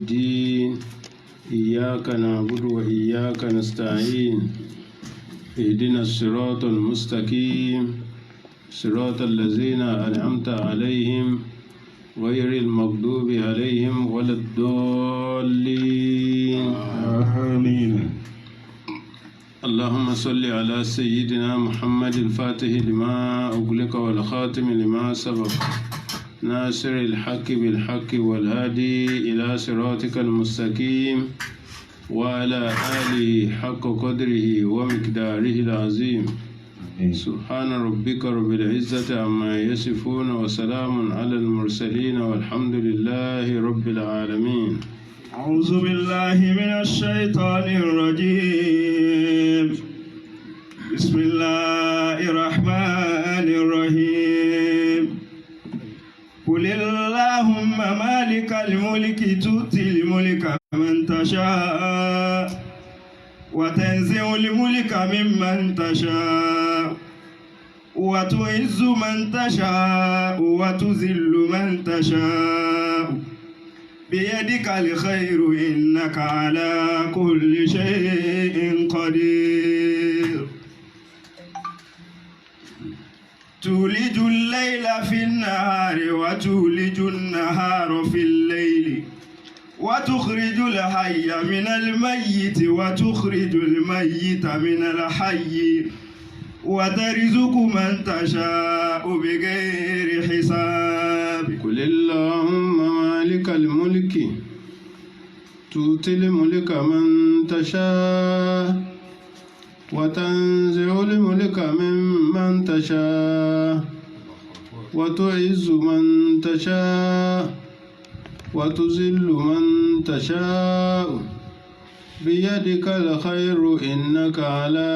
الدين إياك نعبد وإياك نستعين اهدنا الصراط المستقيم صراط الذين أنعمت عليهم غير المغضوب عليهم ولا الضالين آمين. اللهم صل على سيدنا محمد الفاتح لما أغلق والخاتم لما سبق ناصر الحق بالحق والهادي إلى صراطك المستقيم وعلى آله حق قدره ومقداره العظيم. سبحان ربك رب العزة عما يصفون وسلام على المرسلين والحمد لله رب العالمين. أعوذ بالله من الشيطان الرجيم. بسم الله الرحمن الرحيم. قل اللهم مالك الملك تؤتي الملك من تشاء وتنزع الملك ممن تشاء وتعز من تشاء وتذل من تشاء بيدك الخير إنك على كل شيء قدير. تولج الليل في النهار وتولج النهار في الليل وتخرج الحي من الميت وتخرج الميت من الحي وترزق من تشاء بغير حساب. قل اللهم مالك الملك تؤتي الملك من تشاء وتنزع الملك ممن تشاء وتعز من تشاء وتذل من تشاء بيدك الخير إنك على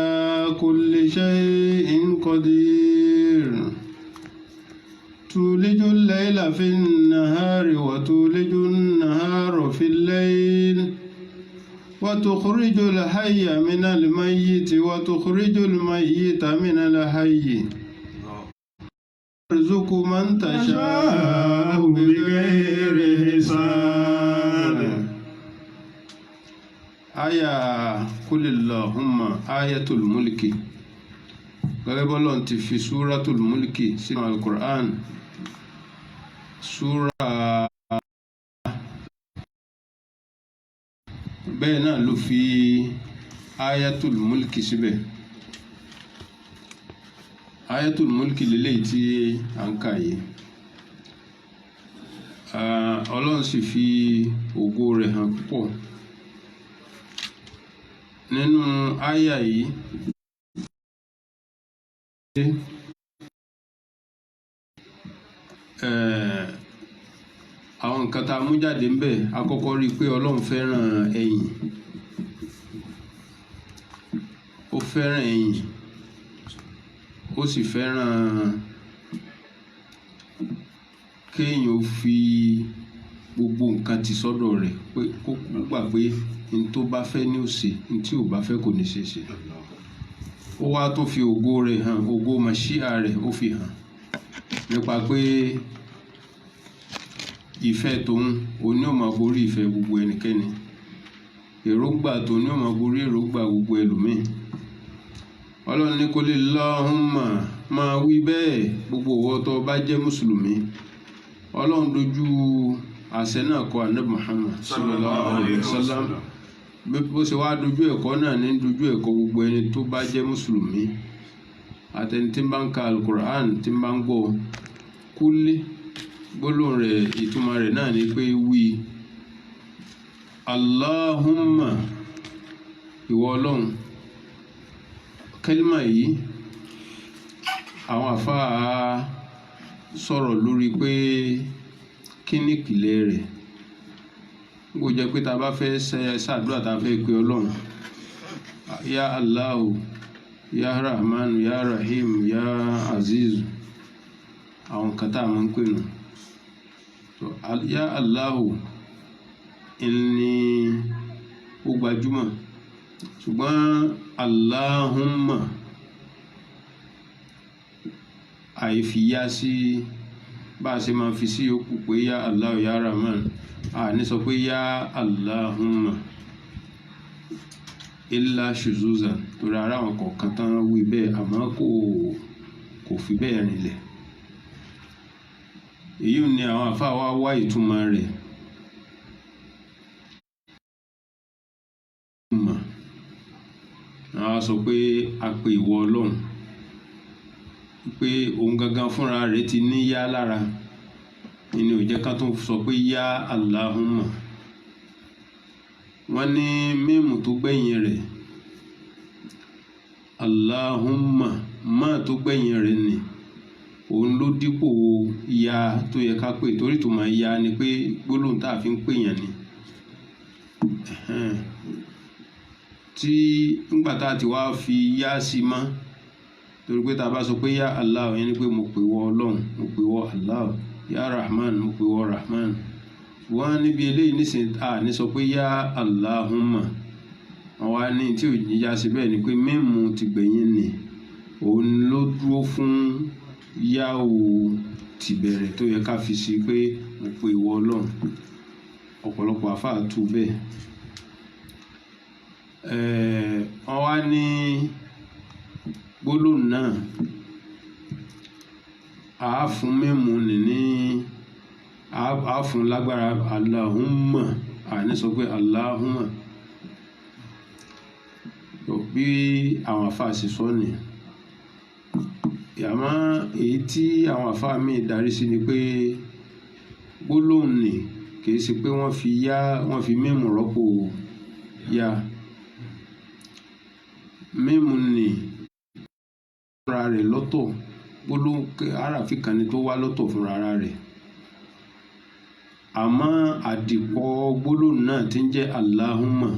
كل شيء قدير. تولج الليل في النهار وتولج النهار في الليل وتخرج الحي من الميت وتخرج الميت من الحي ترزق من تشاء بغير حساب. آية قل اللهم آية الملك gẹ́gẹ́ bọ́lá ti fi súratul mulki sínú alukur'an súra bẹ́ẹ̀ náà ló fi ayatul mulki síbẹ̀. Ayatul mulki lélẹ́yìí tí à ń kà yìí ọlọ́run sì fi ògo rẹ̀ hàn púpọ̀ nínú àyà yìí. Àwọn nǹkan tá a mú jáde ń bẹ̀ àkọ́kọ́ rí i pé ọlọ́run fẹ́ràn ẹ̀yìn, ó fẹ́ràn ẹ̀yìn, ó sì fẹ́ràn kéèyàn ó fi gbogbo nǹkan ti sọ́dọ̀ rẹ̀, pé kó gbà pé n tó bá fẹ́ ní ó ṣe, n tí ò bá fẹ́ kò ní ṣe ṣe. Ó wá tún fi ògo rẹ̀ hàn, ògo màṣíà rẹ̀ ó fi hàn nípa pé ìfẹ́ tòun òní ò máa borí ìfẹ́ gbogbo ẹnikẹ́ni, èròǹgbà tòun ò máa borí èròǹgbà gbogbo ẹlòmíì. Ọlọ́run ní qul Allahumma máa wí bẹ́ẹ̀ gbogbo ìwọ tó bá jẹ́ mùsùlùmí. Ọlọ́run dojú àṣẹ náà kọ Ànábì Muhammad sallallahu alaihi wasallam, bó ṣe wá dojú ẹ̀kọ́ náà ní dojú ẹ̀kọ́ gbogbo ẹni tó bá jẹ́ mùsùlùmí àtẹni tí ń bá ń ka alukur'an tí ń bá ń gbọ́. Kúlé gbólóhùn rẹ̀ ìtumọ̀ rẹ̀ náà ni pé wí Allahumma ìwọ Ọlọ́run. Kẹ́límà yìí àwọn àfáà sọ̀rọ̀ lórí pé kí ni ìpìlẹ̀ rẹ̀. Ó jẹ́ pé tá a bá fẹ́ ṣàdúrà tá a fẹ́ pe Ọlọ́run, ya Allahu, ya Rahman, ya Rahim, ya Aziz, àwọn nǹkan tá a máa ń pè nù. Ya Allahu ni ó gbajúmọ̀, ṣùgbọ́n Allahumma àìfìyà sí bá a ṣe máa fi sí yòókù pé yá Allah yá Rahman ní sọ pé yá Allahumma illa shuzuzan torí ara àwọn kọ̀ọ̀kan tán wí bẹ́ẹ̀ àmọ́ kò fi bẹ́ẹ̀ rinlẹ̀. èyí ni àwọn àfáà wá wá ìtumọ̀ rẹ̀. àwọn sọ pé a pè ìwọ Ọlọ́run pé òun gangan fúnra rẹ̀ ti ní yá lára ìní ò jẹ́ ká tó sọ pé yá Allahumma. wọ́n ní mímù tó gbẹ̀yìn rẹ̀ Allahumma má tó gbẹ̀yìn rẹ̀ ni òun ló dípò ya tó yẹ ká pè torí tó máa ya ni pé gbólóhùn tá a fi ń pè yàn ni. tí ńgbà tá a ti wá fi yá sí mọ́ torí pé tá a bá sọ pé yá Allah yẹn ni pé mo pè wọ Ọlọ́run mo pè wọ Allah yá Rahman mo pè wọ Rahman. wọ́n níbi eléyìí nísìnyí ní sọ pé yá Allahumma wọ́n wá ní tí ò ní yá sí bẹ́ẹ̀ ni pé mímu ti gbẹ̀yìn ni òun ló dúró fún yá o ti bẹ̀rẹ̀ tó yẹ ká fi sí pé mo pè wọ Ọlọ́run. ọ̀pọ̀lọpọ̀ àfáà tú bẹ́ẹ̀. wọ́n wá ní gbólóhùn náà àáfún mímu ní àáfún lágbára Allahumma àní sọ pé Allahumma bí àwọn àfáà sì sọ ni. àmọ́ èyí tí àwọn àfáà míì darí sí ni pé gbólóhùn ni kìí ṣe pé wọ́n fi mímu rọ́pò yá. mímu ni fúnra rẹ̀ lọ́tọ̀ gbólóhùn àràfin kan ni tó wá lọ́tọ̀ fúnra ara rẹ̀ àmọ́ àdìpọ̀ gbólóhùn náà tí ń jẹ́ Allahumma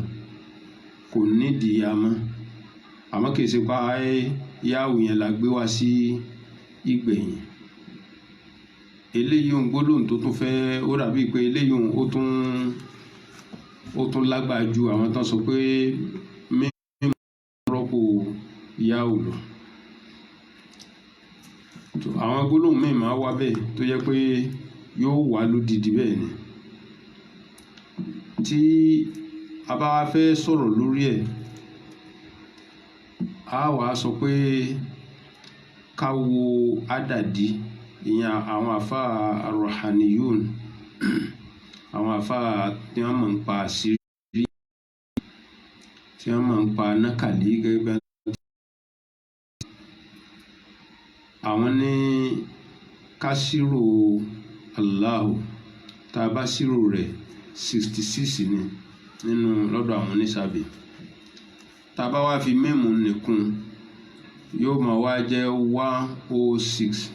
kò nídìí ya mọ́ àmọ́ kìí ṣe pa yáwù yẹn la gbé wá sí ìgbẹ̀yìn. eléyìí ohun gbólóhùn tó tún fẹ́ ó dàbí pé eléyìí ohun ó tún lágbára ju àwọn tán sọ pé mímú rọ́pò yáwù lọ. àwọn gbólóhùn míì máa wá bẹ́ẹ̀ tó yẹ pé yóò wá lódìdí bẹ́ẹ̀ ni. tí a bá wá fẹ́ sọ̀rọ̀ lórí ẹ̀ a wàá sọ pé ká wo àdàdí ìyẹn àwọn àfáà arọ̀hàníyùn àwọn àfáà tí wọ́n mọ̀ ń pa àṣírí tí wọ́n mọ̀ ń pa nákàlí gẹ́gẹ́ bí àwọn ní ká ṣírò Allahu tá a bá ṣírò rẹ̀ 66 ni nínú lọ́dọ̀ àwọn oníṣàbí. tá a bá wá fi mímù nìkún yóò máa wá jẹ́ 106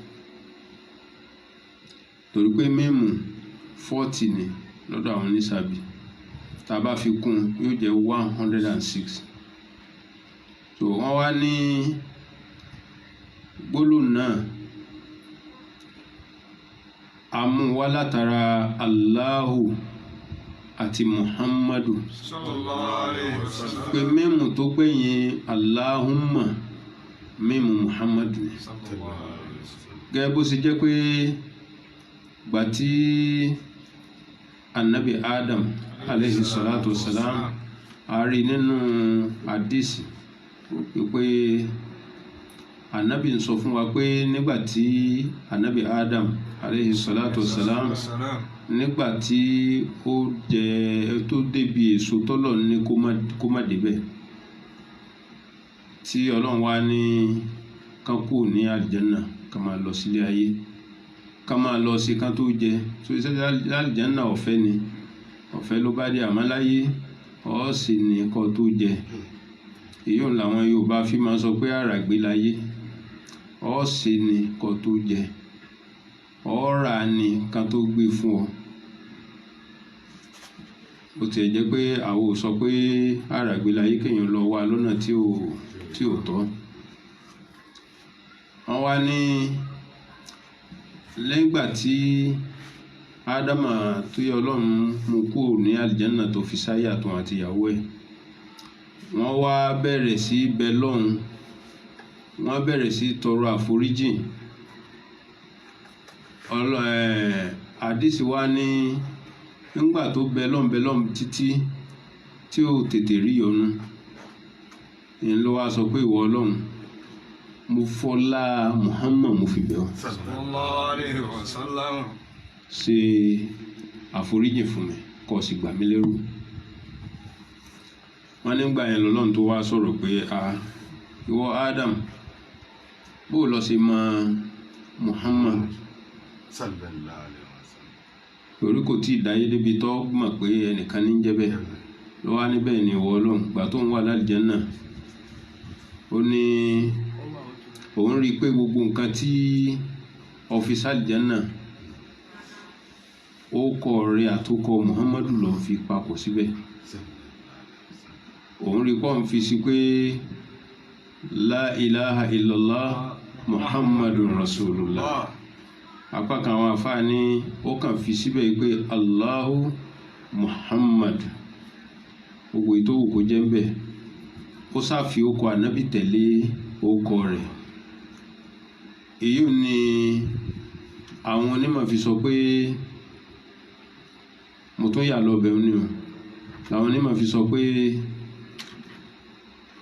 torí pé mímù 40 ni lọ́dọ̀ àwọn oníṣàbí tá a bá fi kún yóò jẹ́ 106. so wọ́n wá ní gbólóhùn náà a mú wá látara Allahu àti Muhammadu sallallahu alayhi wa sallam pé mímù tó gbẹ̀yìn Allahumma mímù Muhammadu ni. gẹ́gẹ́ bó ṣe jẹ́ pé gbà tí anabi Adam alayhi salatu wasalam a rí nínú hadisi pé anabi ń sọ fún wa pé nígbà tí anabi Adam alayhi salatu wasalam nígbà tí ó jẹ tó débi èso tọ́lọ̀ ní kó má débẹ̀ tí Ọlọ́run wá ní kán kú ní àlìjánà ká máa lọ sílé ayé ká máa lọ sí kán tó jẹ tó iṣẹ́ àlìjánà ọ̀fẹ́ ni ọ̀fẹ́ ló bá dé àmọ́ láyé ọ̀ọ́sì ní kó tó jẹ. èyí ò làwọn Yorùbá fi máa sọ pé àràgbé láyé ọ̀ọ́sì ní kó tó jẹ ọ̀ọ́rà ni ká tó gbé fún ọ. ó tiẹ̀ jẹ́ pé àwọn ò sọ pé àràgbé láyé kéèyàn lọ wá lọ́nà tí ò tọ́. wọ́n wá ní lẹ́gbà tí Ádámà tó yẹ Ọlọ́run mú kúrò ní àlìjánà tó fi sáyé àtọ̀ àti ìyàwó ẹ̀ wọ́n wá bẹ̀rẹ̀ sí bẹ lọ́hùn wọ́n bẹ̀rẹ̀ sí tọrọ àforíjìn. àdìsí wa ní nígbà tó bẹ lọ́n títí tí ó tètè rí yọnu ìyẹn ló wá sọ pé ìwọ Ọlọ́run mo fọlá Muhammad mo fi bẹ̀ ọ́ sallallahu alaihi wasallam ṣe àforíjì fún mi kó sì gbà mí lẹ́rù. wọ́n nígbà yẹn lọ́lọ́run tó wá sọ̀rọ̀ pé ìwọ Adam bó lọ sí mọ Muhammad sallallahu alaihi wasallam torí kò tí ì dáyé débi tó mọ̀ pé ẹnìkan ní jẹ́ bẹ́ẹ̀ ló wá níbẹ̀ ni ìwọ Ọlọ́run gbà tó ń wà lálùjánnà ó ní òun rí i pé gbogbo nǹkan tí ọ́fíìsì àlùjánnà ó kọ rẹ àtúkọ Muhammadu lọ fi papọ̀ síbẹ̀ òun rí i pọ́n fi sí pé la ilaha illallah Muhammadu rasulullah apá kan àwọn afáà ní ó kàn fi síbẹ̀ pé Allahu Muhammad gbogbo ìtòwò kò jẹ́ ń bẹ̀ ó sáfi okò ànábì tẹ̀lé okò rẹ̀ èyí ni àwọn onímọ̀ fi sọ pé mo tún yà lọ bẹ̀rù ni o làwọn onímọ̀ fi sọ pé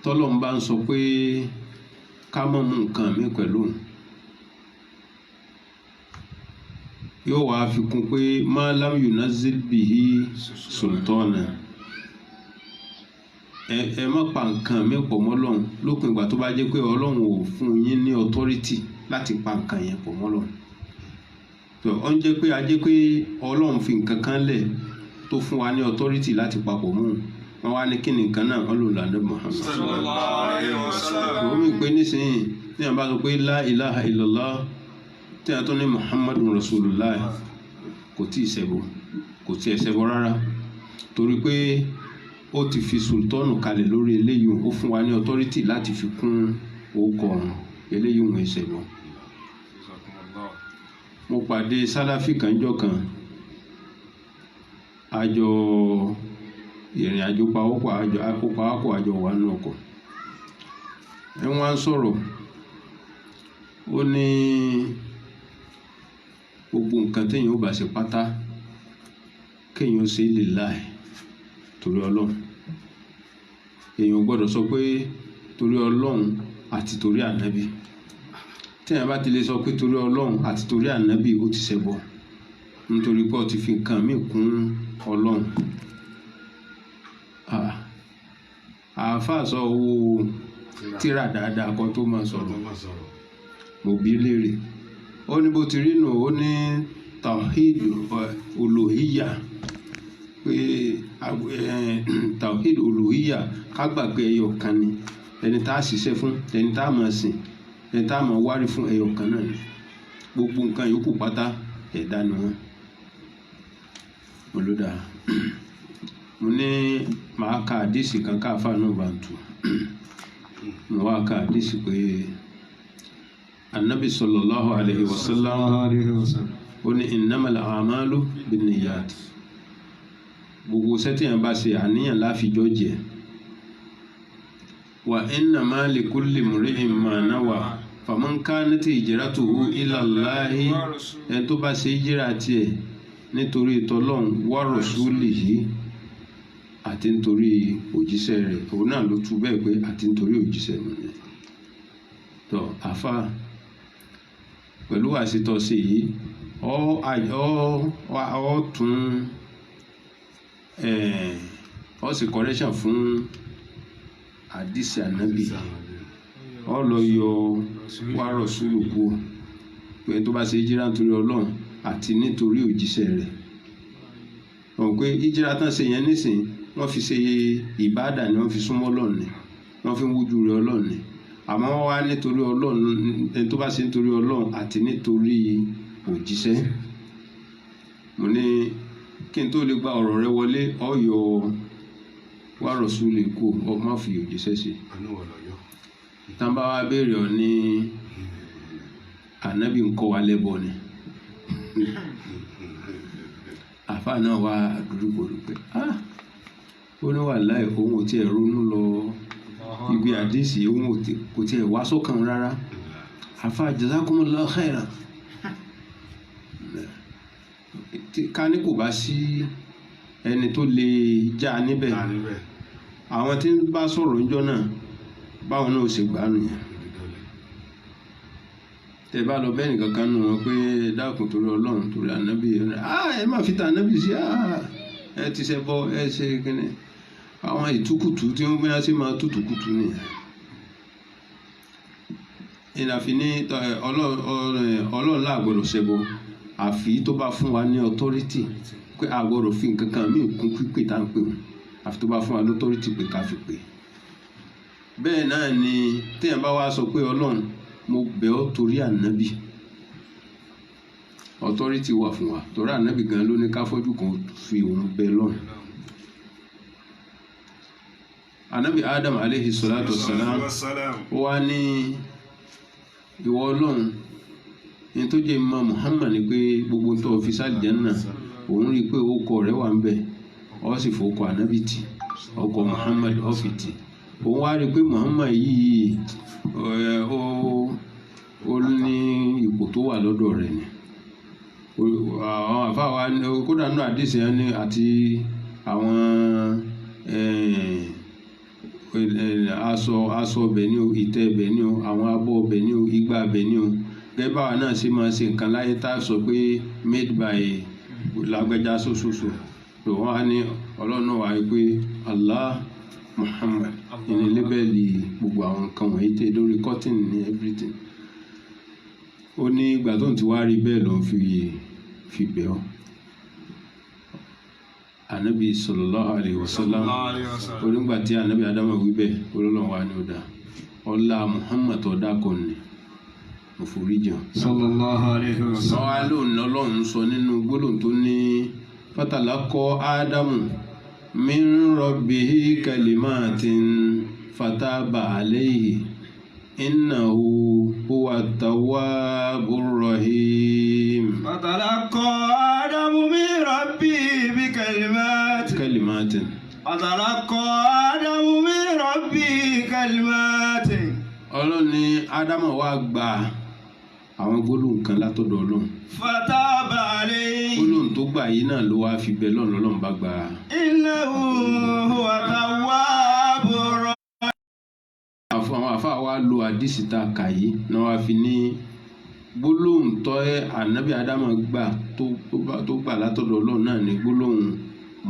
tọ́lọ̀ ń bá ń sọ pé ká mọ̀ mú nǹkan mi pẹ̀lú yóò wá fi kún pé ma lam yunazil bihi sultana ẹ má pa nǹkan mi pọ̀ mọ́ Ọlọ́run lópin ìgbà tó bá jẹ́ pé Ọlọ́run ò fún yín ní authority láti pa nǹkan yẹn pọ̀ mọ́ Ọlọ́run tó ọ ń jẹ́ pé a jẹ́ pé Ọlọ́run fi nǹkan kan lẹ̀ tó fún wa ní authority láti papọ̀ mọ́ wọn wá ní kí ni nǹkan náà Ọlọ́run lànà Muhammad sallallahu alaihi wasallam òun mi pé nísìnyí ní àbá sọ pé la ilaha illallah tí a tó ní Muhammadu rasulullah kò tí ì ṣẹbọ kò tí ì ṣẹbọ rárá torí pé ó ti fi sultanu kalẹ̀ lórí eléyìí ó fún wa ní authority láti fi kún orúkọ ọ̀run eléyìí òun ìṣẹbọ. mo pàdé sálàfì kan jọ kan àjọ ìrìn àjò pawọ́pọ̀ àjọ wà nínú ọkọ̀ ẹ wọ́n á sọ̀rọ̀ ó ní gbogbo nǹkan téèyàn ó bá ṣe pátá kéèyàn ó ṣe lillahi torí Ọlọ́run èèyàn gbọ́dọ̀ sọ pé torí Ọlọ́run àti torí ànábì téèyàn bá ti lè sọ pé torí Ọlọ́run àti torí ànábì ó ti ṣẹbọ nítorí pé ó ti fi nǹkan míì kún Ọlọ́run àáfàá sọ owó tíra dáadáa kan tó máa sọ̀rọ̀ mo bí léèrè ó ní bó ti rí nù ó ní tawhid uluhiyya pé tawhid uluhiyya ká gbàgbé ẹyọ kan ni ẹni tá a ṣiṣẹ́ fún ẹni tá a máa sìn ẹni tá a máa wárí fún ẹyọ kan náà ni gbogbo nǹkan yòókù pátá ẹ̀dá ni wọ́n mo ló dáa mo ní màá ka àdìsí kan káfà náà bá ń tu mo wá ka àdìsí pé anabi sallallahu alayhi wa sallam ó ní innamal a'malu binniyat gbogbo sẹ́tìyàn bá ṣe àníyàn láfijọ́ jẹ́ wa innama likulli mri'in ma nawa faman kanat hijratuhu ila Allahi ẹni tó bá ṣe hijira tiẹ̀ nítorí tọlọ́hun wa rasulihi àti nítorí òjíṣẹ́ rẹ̀ òun náà ló tú bẹ́ẹ̀ pé àti nítorí òjíṣẹ́ rẹ̀ tó àfa pẹ̀lú àṣetọ́sí yìí ọ tún ọ sì correction fún àdìsí ànábì ọ lọ yọ wárọ̀ sùúrù kú pé tó bá ṣe hijira nítorí Ọlọ́run àti nítorí òjíṣẹ́ rẹ̀ ọ̀hún pé hijira tán ṣe yẹn nísìnyí wọ́n fi ṣe ìbádà ni wọ́n fi súnmọ́ Ọlọ́run ni wọ́n fi ń wújú rẹ̀ Ọlọ́run ni àmọ́ wọ́n wá nítorí Ọlọ́run ẹni tó bá ṣe nítorí Ọlọ́run àti nítorí òjíṣẹ́ mo ní kí n tó lè gba ọ̀rọ̀ rẹ wọlé ọ̀yọ́ wà rọ̀súlẹ̀ kú ọ má fi òjíṣẹ́ ṣe tàbá wa béèrè ọ ní ànábì ń kọ́ wa lẹ́bọ ni àfa náà wá àdúgbò rẹ pé ó ní wàláhì òun ò tiẹ̀ ronú lọ ibi àdìsí òun kò tiẹ̀ wá sọ́kàn rárá àfa jazakumullahu khairan ká ní kò bá sí ẹni tó lè já níbẹ̀ àwọn tí ń bá sọ̀rọ̀ ńjọ́ náà báwọn náà ò ṣe gbà nìyẹn. tẹ bá lọ bẹ́ẹ̀ nìkan kan nù wọn pé dákun torí Ọlọ́run torí ànábì ẹ má fi ta ànábì sí ẹ ti ṣe bọ ẹ ṣe kíni àwọn ìtukùtù tí wọ́n bẹ́ẹ̀ ṣe máa tutùkùtù nìyẹn. ìlàfi ní Ọlọ́run láàgbọ̀dọ̀ ṣẹbọ àfi tó bá fún wa ní authority pé àgbọ̀dọ̀ fi nǹkan kan míì kún pípé tá à ń pè wọ́n àfi tó bá fún wa ní authority pé ká fi pè. bẹ́ẹ̀ náà ni téèyàn bá wá sọ pé Ọlọ́run mo bẹ̀ ọ́ torí ànábì authority wà fún wa torí ànábì gan ló ní ká fọ́jú kan fi òun bẹ lọ́run. ànábì Adam aleyhi salatu wassalam ó wá ní ìwọ Ọlọ́run ní tó jẹ́ ìmọ̀ Muhammad ni pé gbogbo tó fi sálìjánnà òun rí i pé orúkọ rẹ̀ wà ń bẹ ó sì fowókọ ànábì tì ọkọ̀ Muhammad ọ̀fìtì òun wá rí i pé Muhammad yìí ó ní ipò tó wà lọ́dọ̀ rẹ̀ ni àwọn àfáà kódà nínú àdìsí yẹn ni àti àwọn aṣọ ọbẹ̀ ni o ìtẹ́ ọbẹ̀ ni o àwọn abọ́ ọbẹ̀ ni o igbá ọbẹ̀ ni o gẹ́gẹ́ báwa náà ṣe máa ṣe nǹkan láyé tá a sọ pé made by lágbẹ́já sóṣooṣù tó wọ́n á ní Ọlọ́run náà wáyé pé Allah Muhammad ní lébẹ́lì gbogbo àwọn nǹkan wọ̀nyí tẹ́ lórí cotton ní everything. ó ní ìgbà tó ń ti wá rí bẹ́ẹ̀ ló ń fi bẹ̀ ọ́. Ànábì sallallahu alaihi wasallam onígbà tí ànábì Ádámù wí bẹ́ẹ̀ Ọlọ́run wá ní ọ̀dà ọlá Muhammad ọ̀dà kan ní òforíjì sallallahu alaihi wasallam. wọ́n á lóun Ọlọ́run sọ nínú gbólóhùn tó ní fatalaqa Ádámù min rabbihi kalimatin fataba alayhi innahu huwa at-tawwabur rahim. fatalaqa Ádámù min rabbihi kalimatin. fatalaqa Ádámù min rabbihi kalimatin. Ọlọ́run ní Ádámù wá gba àwọn gbólóhùn kan látọ̀dọ̀ Ọlọ́run. fataba alayhi. gbólóhùn tó gbà yìí náà ló wá fi bẹ Ọlọ́run bá gbà. innahu huwa tawwabur rahim. àwọn àfáà wa lo àdìsí tá a kà yìí náà wá fi ní gbólóhùn tó ànábì Ádámù gbà tó gbà látọ̀dọ̀ Ọlọ́run náà ní gbólóhùn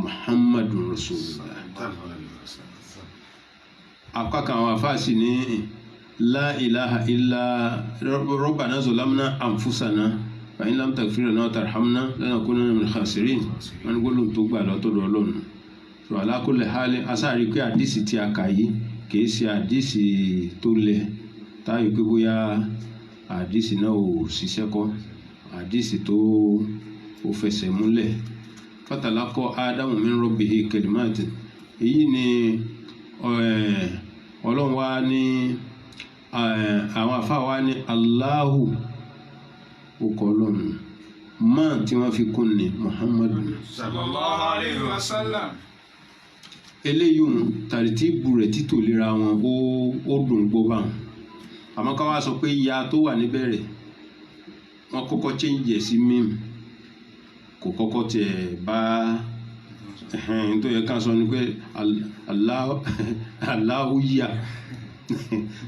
Muhammadu Rasulullah. apákan àwọn àfáà sì ní la ilaha illa rabbana zalamna anfusana fa in lam taghfir lana wa tarhamna lanakunanna minal khasirin. wọ́n ní gbólóhùn tó gbà látọ̀dọ̀ Ọlọ́run. so ala kulli hal asáàrí pé àdìsí tí a kà yìí kìí ṣe àdìsí tó lẹ̀ táyọ̀ pé bóyá àdìsí náà ò ṣiṣẹ́ kọ́ àdìsí tó ò fẹsẹ̀ múlẹ̀. fatalaqa Ádámù min rabbihi kalimatin èyí ni Ọlọ́run wá ní àwọn àfáà wá ní Allahu okọ̀ Ọlọ́run máa tí wọ́n fi kún ní Muhammadu sallallahu alaihi wasallam. eléyìí tàrítìbù rẹ̀ títò lera wọn ó dùn gbọ́ bá wọn àmọ́ ká wá sọ pé ya tó wà níbẹ̀rẹ̀ wọ́n kọ́kọ́ change ẹ̀ sí mímu kò kọ́kọ́ tiẹ̀ bá tó yẹ ká sọ ni pé Allahu yá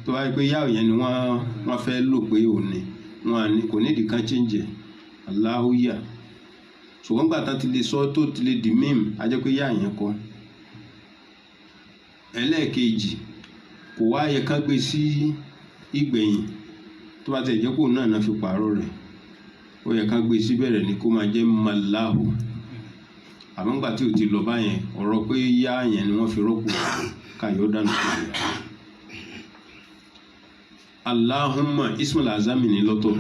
tó wáyé pé yá òyìn ni wọ́n fẹ́ lò pé òní wọn kò nídìí kan change ẹ̀ Allahu yá ṣùgbọ́n gbà tán ti lè sọ tó ti lè di mímu a jẹ́ pé yá yẹn kọ́. ẹlẹ́ẹ̀kejì kò wá yẹ ká gbé sí ìgbẹ̀yìn tó bá tẹ̀ jẹ́ kó náà fi pààrọ̀ rẹ̀ ó yẹ ká gbé sí bẹ̀rẹ̀ ni kó máa jẹ́ malahu àmọ́ ńgbà tí ò ti lọ báyẹn ọ̀rọ̀ pé yá yẹn ni wọ́n fi rọ́pò káyọ̀ dànù. Allahumma ismail azami ní lọ́tọ̀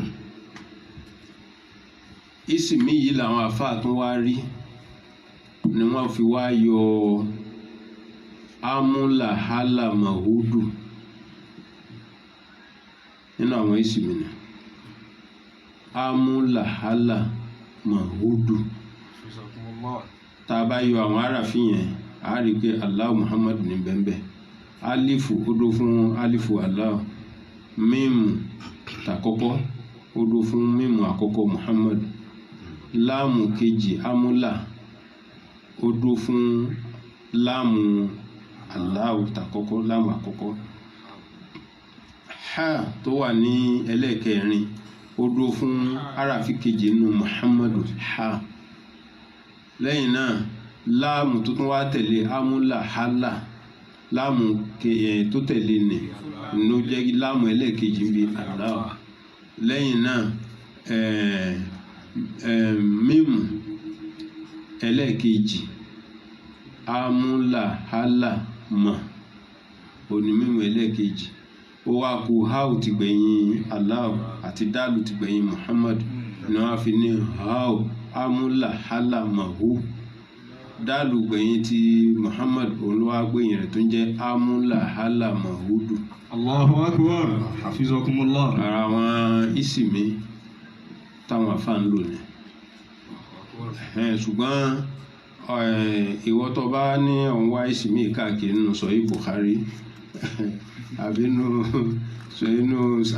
ìsìmí yìí làwọn àfáà tún wá rí ni wọ́n fi wá yọ amúláhálà mahudu nínú àwọn ìsìmí ni amúláhálà mahudu tá a bá yọ àwọn aráàfin yẹn a rí i pé Allahu Muhammad ní bẹ́ẹ̀ alifu ó dó fún alifu Allah mímu tàkọ́kọ́ ó dó fún mímu àkọ́kọ́ Muhammad láàmù kejì amúlà ó dúró fún láàmù Allahu tàkọ́kọ́, láàmù àkọ́kọ́. Ha tó wà ní ẹlẹ́ẹ̀kẹrin ó dúró fún harafi kejì nínú Muhammadu ha. Lẹ́yìn náà láàmù tó tún wá tẹ̀lé amúlà hálà, láàmù tó tẹ̀lé nì ló jẹ́ láàmù ẹlẹ́ẹ̀kejì bíi Allah. Lẹ́yìn náà mímù ẹlẹ́ẹ̀kejì amúlà hálà mọ̀ òní mímù ẹlẹ́ẹ̀kejì. Ó wá kù háù ti gbẹ̀yìn Allah àti dáàlù ti gbẹ̀yìn Muhammad ní wọ́n fi ní háù amúlà hálà mọ̀hú. Dáàlù gbẹ̀yìn ti Muhammad olúwa gbẹ̀yìn rẹ̀ tó ń jẹ́ amúlà hálà mọ̀húdù. Allahu akbar, hafizakumullah. Ara àwọn ìsìnmi táwọn afá ń lò ní. Ṣùgbọ́n ìwọ tó bá ní ọ̀hún wá ìsìnmi káàkiri nínú Sahih Bukhari àbí nínú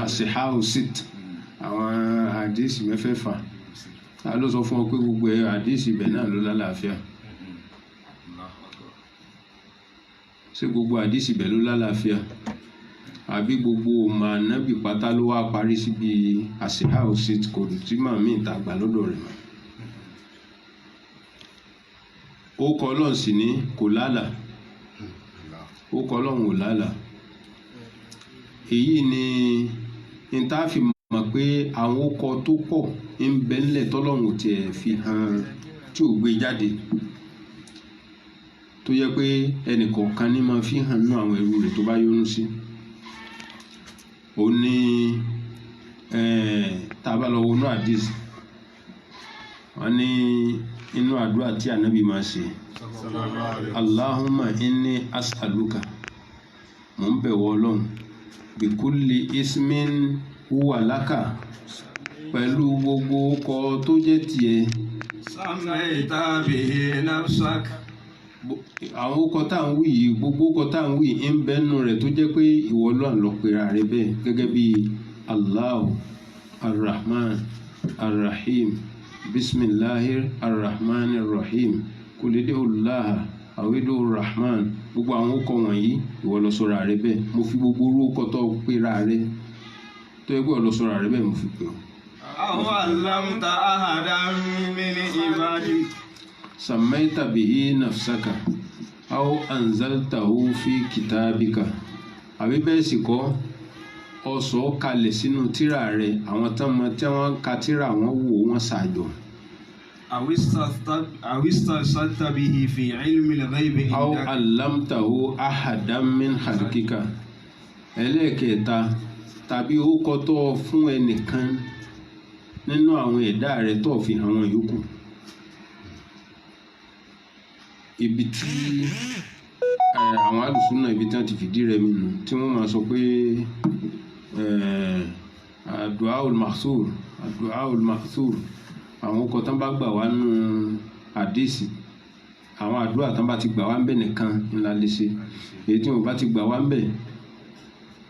As-Sihah Sit, àwọn àdìsí mẹ́fẹ̀ẹ̀fà, ta ló sọ fún ọ pé gbogbo àdìsí ibẹ̀ náà ló lálàáfíà? Ṣé gbogbo àdìsí ibẹ̀ ló lálàáfíà? Àbí gbogbo ọmọ ànábì pátá ló wá parí síbi As-Sihah Sit, kò tí màmí ìta gbà lọ́dọ̀ rẹ̀ mọ́? Ó kọ Ọlọ́run sì ní kò lálà, ó kọ Ọlọ́run ò lálà. Èyí ni ìtàfi mọ̀ pé àwọn ọkọ̀ tó pọ̀ ń bẹ ńlẹ̀ tọ́lọ́run ò tiẹ̀ fi hàn, tí ò gbé jáde, tó yẹ pé ẹnìkọ̀ọ̀kan ní máa fi hàn nínú àwọn ẹrú rẹ̀ tó bá yọ́nú sí. Ó ní tá a bá lọ wọnú àdìs, wọ́n ní inú àdúrà tí ànábì máa ṣe, Allahumma inni as'aluka, mò ń bẹ̀ wọ́ Ọlọ́run, bikulli ismin huwa laka, pẹ̀lú gbogbo ọkọ̀ tó jẹ́ tiẹ̀. Sammaita bihi nafsak. Àwọn ọkọ̀ tá à ń wí yìí, gbogbo ọkọ̀ tá à ń wí ń bẹ́nu rẹ̀ tó jẹ́ pé ìwọ Ọlọ́run ló pera rẹ̀ bẹ́ẹ̀, gẹ́gẹ́ bí Allahu Ar-Rahman Ar-Rahim, Bismillahir Ar-Rahmanir Rahim, Kulidulaha Awidu Rahman. Gbogbo àwọn ọkọ̀ wọ̀nyí ìwọ ló sọra rẹ̀ bẹ́ẹ̀. Mo fi gbogbo orúkọ tó pera rẹ̀ tó yẹ pé ìwọ ló sọra rẹ̀ bẹ́ẹ̀ mo fi pè ọ́. Aw allamta ahadan min ibadik. Sammaita bihi nafsaka aw anzaltahu fi kitabika. Àbí bẹ́ẹ̀ sì kọ́, ọ sọ kalẹ̀ sínú tírà rẹ̀, àwọn tí wọ́n ka tírà wọn wò wọ́n ṣàjọ. Aw istasarta bihi fi ilmi al-ghaybi Aw indak. allamtahu ahadan min khalqika. Ẹlẹ́ẹ̀kẹta, tàbí ó kọ́tọ́ fún ẹnìkan nínú àwọn ẹ̀dá rẹ̀ tó fi hàn wọn yòókù. Ibi tí àwọn alùsùnà ibi tí wọ́n ti fìdí rẹ̀ mìíràn tí wọ́n máa sọ pé Du'aul Ma'thur, Du'aul Ma'thur, àwọn ọkọ̀ tán bá gbà wá nù àdìsí, àwọn àdúrà tán bá ti gbà wá ń bẹ̀ nìkan ńlá lè ṣe. Èyí tí wọ́n bá ti gbà wá ń bẹ̀,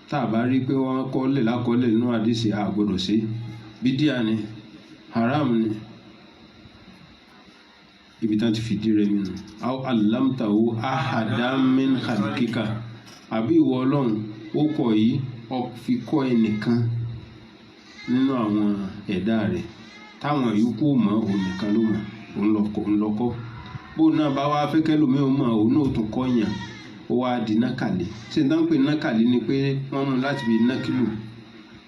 tá a bá rí pé wọ́n kọ́lẹ̀ lákọ́lẹ̀ nínú àdìsí, a gbọ́dọ̀ ṣe. Bídíà ni, haram ni. Ibi tí wọ́n ti fìdí rẹ̀ mìíràn. Aw allamtahu ahadan min khalqika. Àbí ìwọ Ọlọ́run ó kọ̀ yìí ó fi kọ́ ẹnìkan nínú àwọn ẹ̀dá rẹ̀ táwọn yòókù mọ̀, òun nìkan ló mọ̀, òun lọ́kọ́. Bó náà bá wá fẹ́ kẹ́lòmíì ó mọ̀, òun náà tún kọ́ yàn, ó wá di nákàlí. Ṣé n tán pé nákàlí ni pé wọ́n mú láti bí nákìlù,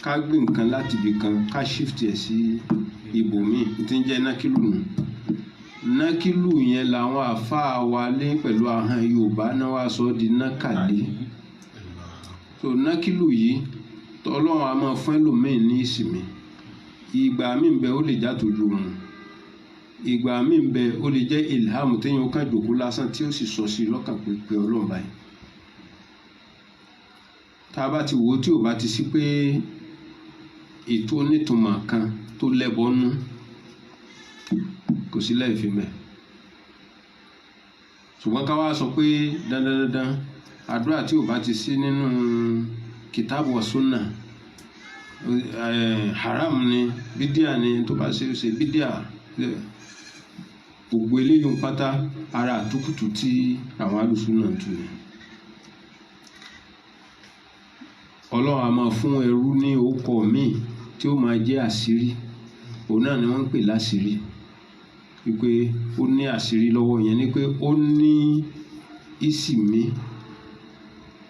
ká gbé nǹkan láti ibì kan ká shift ẹ̀ sí ibòmíì, tí ń jẹ́ nákìlù nù. Nákìlù yẹn làwọn àfáà wa lé pẹ̀lú ahọ́n Yorùbá náà wá sọ di nákàlí. So nákìlù yìí Ọlọ́run a máa fún ẹlòmíì ní ìsinmi. Ìgbà míì ń bẹ ó lè jàtòjú òun, ìgbà míì ń bẹ ó lè jẹ́ ilham téèyàn kàn jòkó lásán tí ó sì sọ sí lọ́kàn pé Ọlọ́run báyìí. Tá a bá ti wò ó tí ò bá ti sí pé ètò onítùmọ̀ kan tó lẹ́bọnú, kò sí láìfi mẹ́. Ṣùgbọ́n ká wá sọ pé dandan àdúrà tí ò bá ti sí nínú kìtàbù wa sunna, haram ni, bídíà ni, tó bá ṣe bídíà, gbogbo eléyìí ń pátá ara àtúkùtù tí àwọn alùsùnà ń tu ni. Ọlọ́run a máa fún ẹrú ní orúkọ míì tí ó máa jẹ́ àṣírí, òun náà ni wọ́n ń pè láṣírí, wípé ó ní àṣírí lọ́wọ́, yẹn ni pé ó ní ìsìmí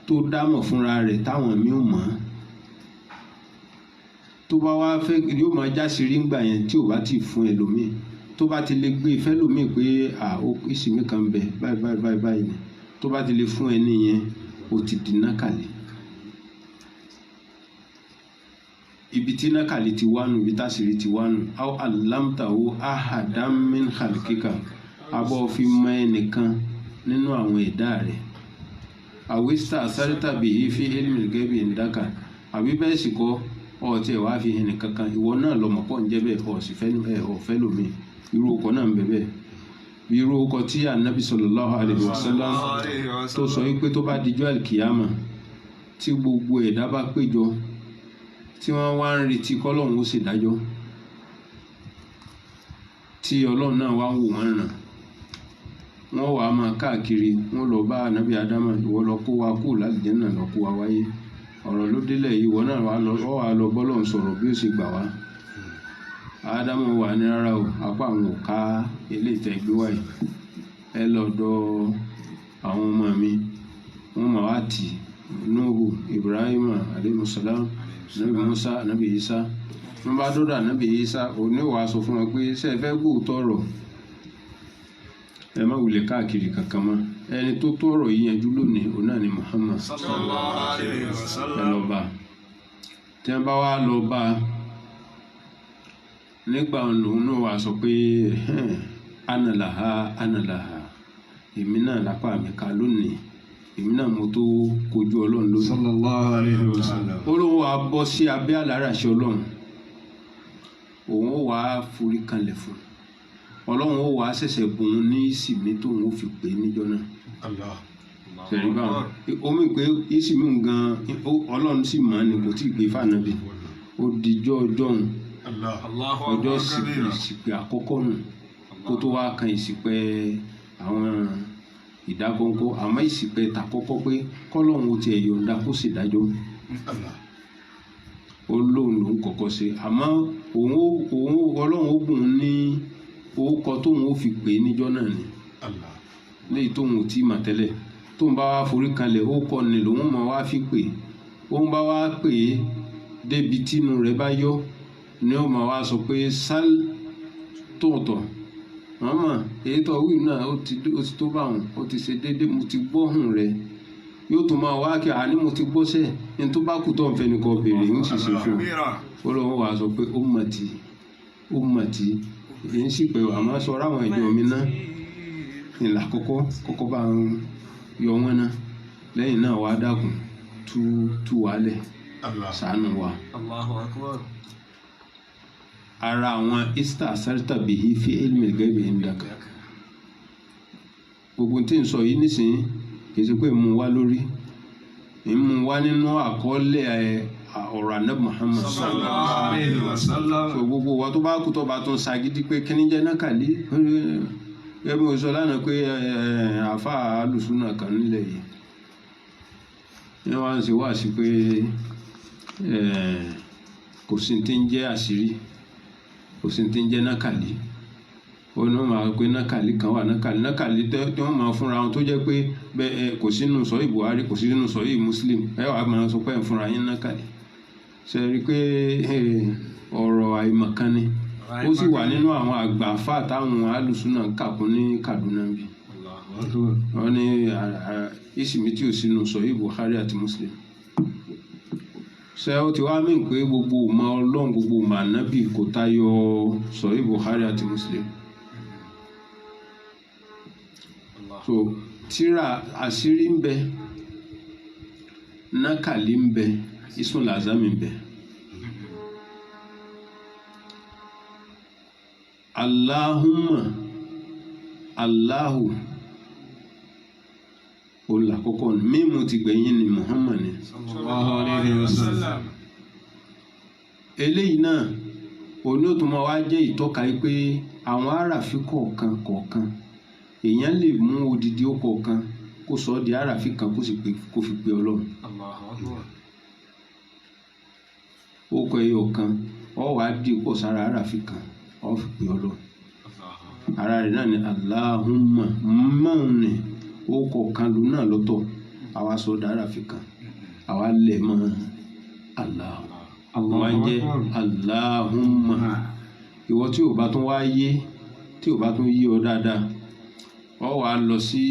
tó dámọ̀ fúnra rẹ̀ táwọn míì ò mọ̀, tó bá wá fẹ́ yóò máa jáṣírí ńgbà yẹn tí ò bá ti fún ẹlòmíì, tó bá ti lè gbé ìfẹ́ lòmíì pé ìsìmí kan bẹ báyìí ni, tó bá ti lè fún ẹni yẹn ó ti di nákàlí. Ibi tí nákàlí ti wá nù, ibi táṣírí ti wá nù. Aw allamtahu ahadan min khalqika, abọ́ fi mọ ẹnìkan nínú àwọn ẹ̀dá rẹ̀. Awista asarta bihi fi ilmil ghaibi indaka, àbí bẹ́ẹ̀ sì kọ́ ọ̀tí ẹ̀ wá fi hàn kankan, ìwọ náà lọ́mọ pọ̀ ń jẹ́ bẹ́ẹ̀, ọ̀sì fẹ́ lómi. Irú ọkọ̀ náà ń bẹ bẹ́ẹ̀. Irú ọkọ̀ tí Ànábì sallallahu alaihi wasallam tó sọ wípé tó bá dijọ́ àlìkìyàmà tí gbogbo ẹ̀dá bá péjọ tí wọ́n wá ń retí kọ́lọ́hún ó ṣèdájọ́, tí Ọlọ́run náà wá ń wò wọ́n ràn, wọ́n wàá máa káàkiri, wọ́n lọ bá Ànábì Ádámà, ìwọ lọ kó wa kú l'Àlùjánnà, lọ kó wa wáyé, ọ̀rọ̀ ló délẹ̀ yìí, ìwọ náà wà lọ bọ́lọ́run sọ̀rọ̀ bí ó ṣe gbà wá. Ádámù wà ní rárá o, apá àwọn ò ká ilé ìtẹ́ gbé wáyé, ẹ lọ́dọ̀ àwọn ọmọ mi, wọ́n máa wá tì Nuhu, Ibrahim alayhi salam, Nabi Musa, Nabi Isa. Wọ́n bá dọ́dọ̀ Nabi Isa, òní wàá sọ fún wọn pé ṣé ẹ fẹ́ gbóòótọ́ ọ̀rọ̀, ẹ má wulẹ̀ káàkiri kankan mọ́, ẹni tó tọrọ yìí yanjú lónìí òun náà ni Muhammad sallallahu alaihi wasallam. Ẹ lọ bá, tí wọ́n bá wá lọ bá, nígbà òun náà wàá sọ pé analaha, èmi náà lápá mi ká lónìí, èmi náà mo tó kojú Ọlọ́run lónìí. Sallallahu alaihi wasallam. Olówó wa bọ́ sí abẹ́ àláràṣẹ Ọlọ́run, òun ó wàá forí kanlẹ̀ fún Ọlọ́run, ó wàá ṣẹ̀ṣẹ̀ bùn ní ìsìmí tóun ó fi pè é níjọ́ náà. Ṣẹ̀rí báwọn omi pé ìsìmí gan Ọlọ́run sì máa ní kò tí ì gbé fànàbí, ó dijọ́ ọjọ́ òun, ọjọ́ ìsìpẹ̀ àkọ́kọ́ nù, kó tó wá kan ìsìpẹ̀ àwọn ìdákọ́ńkọ́, àmọ́ ìsìpẹ̀ tàkọ́kọ́ pé kọ́lọ́run ó tiẹ̀ yọ̀ǹda kó sì dájọ́, ó lóun lòún kọ́kọ́ ṣe, àmọ́ Ọlọ́run ó bùn ní orúkọ tóun ó fi pè é níjọ́ náà ni, léyìí tóun ò tí mà tẹ́lẹ̀, tóun bá wá forí kanlẹ̀ orúkọ ni lòun máa wá fi pè é, òun bá wá pè é débi tínú rẹ̀ bá yọ ni ó máa wá sọ pé sál tóòtọ̀ màmá èyí tó wí náà ó ti tó bá wọn, ó ti ṣe déédéé, mo ti gbọ́ hùn rẹ̀, yóò tún máa wá kí àní mo ti gbọ́ sẹ́ ní tó bá kú tó ń fẹ́ nìkan béèrè ń sì ṣe fún un. Ó lọ́wọ́ wàá sọ pé ó mà tí èyí sì pé àmọ́ sọ ráwọn ìjọ mi ná ìlà kọ́kọ́ bá ń yọ wọ́n ná, lẹ́yìn náà wàá dákun tú wálẹ̀, ṣàánú wa. Ara àwọn istasarta bihi fi ilmil ghaibi indaka, gbogbo tí ń sọ yìí nísìnyí kì í ṣe pé mú wá lórí, mú wá nínú àkọọ́lẹ̀ ọ̀rọ̀ Ànábì Muhammad sallallahu alaihi wasallam. Gbogbo wa tó bá kú tó bá tún ṣagídí pé kí ni jẹ́ nákàlí, ẹbí mo sọ lánàá pé àfa alùsùnà kan nílẹ̀ yìí ni wọ́n ṣe wá sí pé kò sí tí ń jẹ́ àṣírí, kò sí tí ń jẹ́ nákàlí, ó ní wọ́n máa pé nákàlí kan wà, nákàlí tí wọ́n máa fúnra wọn tó jẹ́ pé bẹ́ẹ̀ kò sínú sọ́yì Buhari, kò sínú sọ́yì Muslim, ẹ wàá máa sọ pé ẹ̀ ń fúnra yín nákàlí. Ṣe rí i pé ọ̀rọ̀ àìmọ̀kan ni, ó sì wà nínú àwọn àgbàfà táwọn alùsùnà kàkún ní Kaduna bí wọ́n ní ìsìmí tí ò sínú sọ́yì Buhari àti Muslim. Ṣé ó ti wá mí pé gbogbo ọmọ Ọlọ́run, gbogbo ọmọ ànábì kò tayọ sọ́yì Buhari àti Muslim. So tíra àṣírí ń bẹ, nákàlí ń bẹ, ismu lazami ń bẹ. Allahumma, Allahu olùlàkọ́kọ́ ni, mímu ti gbẹ̀yìn ni Muhammad ni sallallahu alaihi wasallam. Eléyìí náà òní ó tún máa wá jẹ́ ìtọ́ka pé àwọn àràfí kọ̀ọ̀kan èèyàn lè mú odidi ó kọ̀ọ̀kan kó sọ ọ́ di àràfí kan kó fi pe ọlọ́run. ó kọ ẹyọ kan ọ wàá dì pọ̀ sára àràfí kan ọ fi pe ọlọ́run. ara rẹ̀ náà ni Allahumma mọ́ọ̀n ni ó kọ̀ọ̀kan ló náà lọ́tọ̀ àwa sọ ọ́ di àràfí kan àwa lẹ̀ mọ́ Allah wá jẹ́ Allahumma. ìwọ tí ò bá tún wá yé tí ò bá tún yé ọ dáadáa ọ wà lọ sí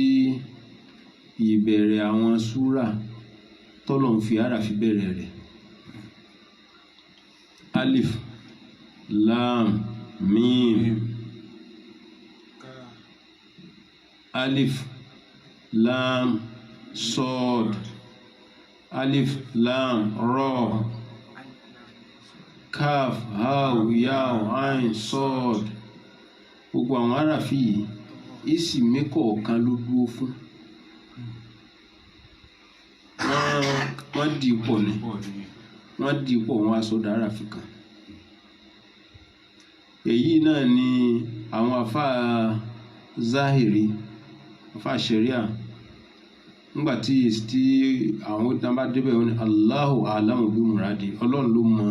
ìbẹ̀rẹ̀ àwọn súrà tọ́lọ̀ ń fi àràfí bẹ̀rẹ̀ rẹ̀. alif lam mim alif lam sọd alif lam rọ kaf haw yaw ain sọd. gbogbo àwọn àràfí yìí ìsì mẹ́kọ̀ọ̀kan ló dúró fún. wọ́n di pọ̀ ni wọ́n di pọ̀ wọn aṣọ àràfí kan. èyí náà ni àwọn àfáà Zahiri àfáà Sharia nígbà tí àwọn ìtàn bá débẹ̀ wọn ni Allahu a'lamu bi muradi ọlọ́run ló mọ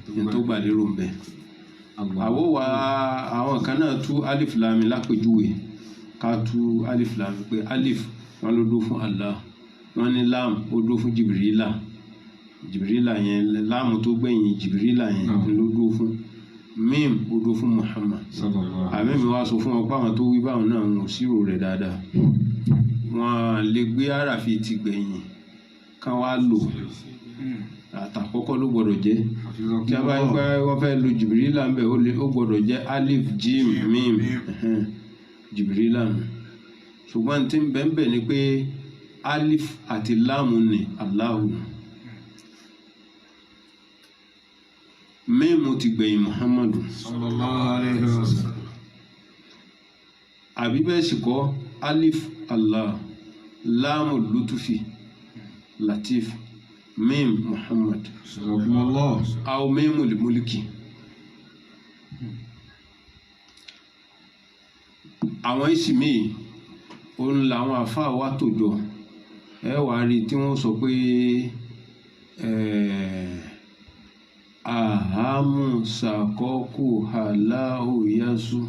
ẹni tó gbà lérò ń bẹ. àwọn kan náà tú alif lam lápèjúwe ká tú alif lam pé alif wọn ló dó fún Allah wọn ní lam ó dó fún Jibrila yẹn láàmù tó gbẹ̀yìn Jibrila yẹn ló dó fún mim ó dó fún Muhammad. àmẹ́mi wá sọ fún wọn pé àwọn tó wí báwọn náà ń sírò rẹ̀ dáadáa wọn lè gbé àràfí ti gbẹ̀yìn kán wá lò àtàkọ́kọ́ ló gbọ́dọ̀ jẹ́. tí a bá ń gbá wọ́n fẹ́ lo Jibrila ń bẹ̀ ó gbọ́dọ̀ jẹ́ alif jim mim Jibrila nù. ṣùgbọ́n tí ń bẹ́ẹ̀ ni pé alif àti láàmù ni Allahu mímu ti gbẹ̀yìn Muhammadu sallallahu alayhi wa sallam. àbí bẹ́ẹ̀ sì kọ́ alif Allah láàmù lutufi latif mim Muhammad aw mimu limuliki. àwọn ìsìmí òun làwọn àfáà wá tòjọ ẹ wàá rí tí wọ́n sọ pé ahamu sakoku halahu yasu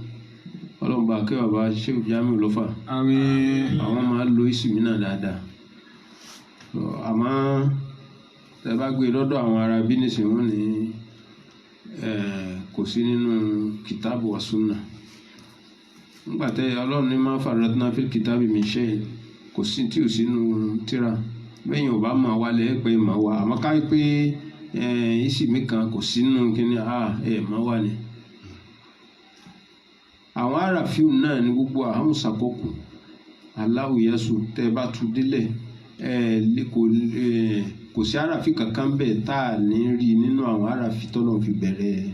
ọlọ́mọba akẹ́wà bá Sheikh Jamiu lọ́fà. àmín. àwọn máa lo ìsìmí náà dáadáa àmọ́ tẹ bá gbé lọ́dọ̀ àwọn ará bí nísìnyí wọ́n ní kò sí nínú kìtàbù wa sunna. nígbà tẹ ọlọ́run ní máa faratna fil kitabi min shay kò sí tí ò sínú tíra bẹ́yìn ò bá mọ̀ wá lẹ́ pé mọ̀ wá àmọ́ ká pé ìsìmí kan kò sínú kíní mọ̀ wá ni. àwọn àràfíù náà ní gbogbo àhámùsàkọ́kù Allahu yasu tẹ́ bá tu délẹ̀ kò sí àràfí kankan bẹ́ẹ̀ tá a ní rí nínú àwọn àràfí tọ́lọ̀ fi bẹ̀rẹ̀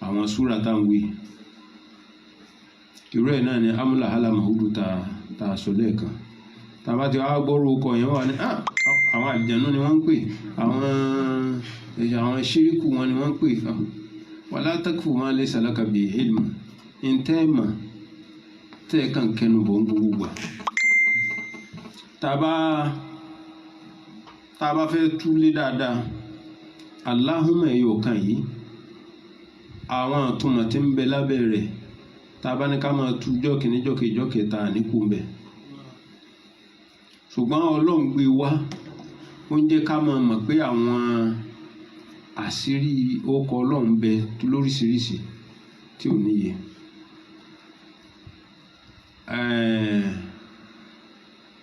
àwọn súra tá à ń wí. irú ẹ̀ náà ni amúlà halamahudu tá a sọ lẹ́ẹ̀kan tá a bá ti wá gbọ́rọ̀ ọkọ̀ yẹn wà ní àwọn àlìjànú ni wọ́n ń pè àwọn ṣíríkù wọn ni wọ́n ń pè wala takfu ma laysa laka bi ilm ntẹ́ẹ̀mà tẹ́ẹ̀ kàn kẹnu bọ̀ ń gbogbo gbà. tá a bá fẹ́ túlé dáadáa Allahumma ẹ̀yọ̀ kan yìí àwọn àtúmọ̀ tí ń bẹ lábẹ́ rẹ̀ tá a bá ní ká máa tú jọ́kìní jọ́kẹta àníkù ń bẹ. ṣùgbọ́n Ọlọ́run gbé wá ó ń jẹ́ ká máa mọ̀ pé àwọn àṣírí orúkọ Ọlọ́run bẹ lóríṣiríṣi tí ò níye.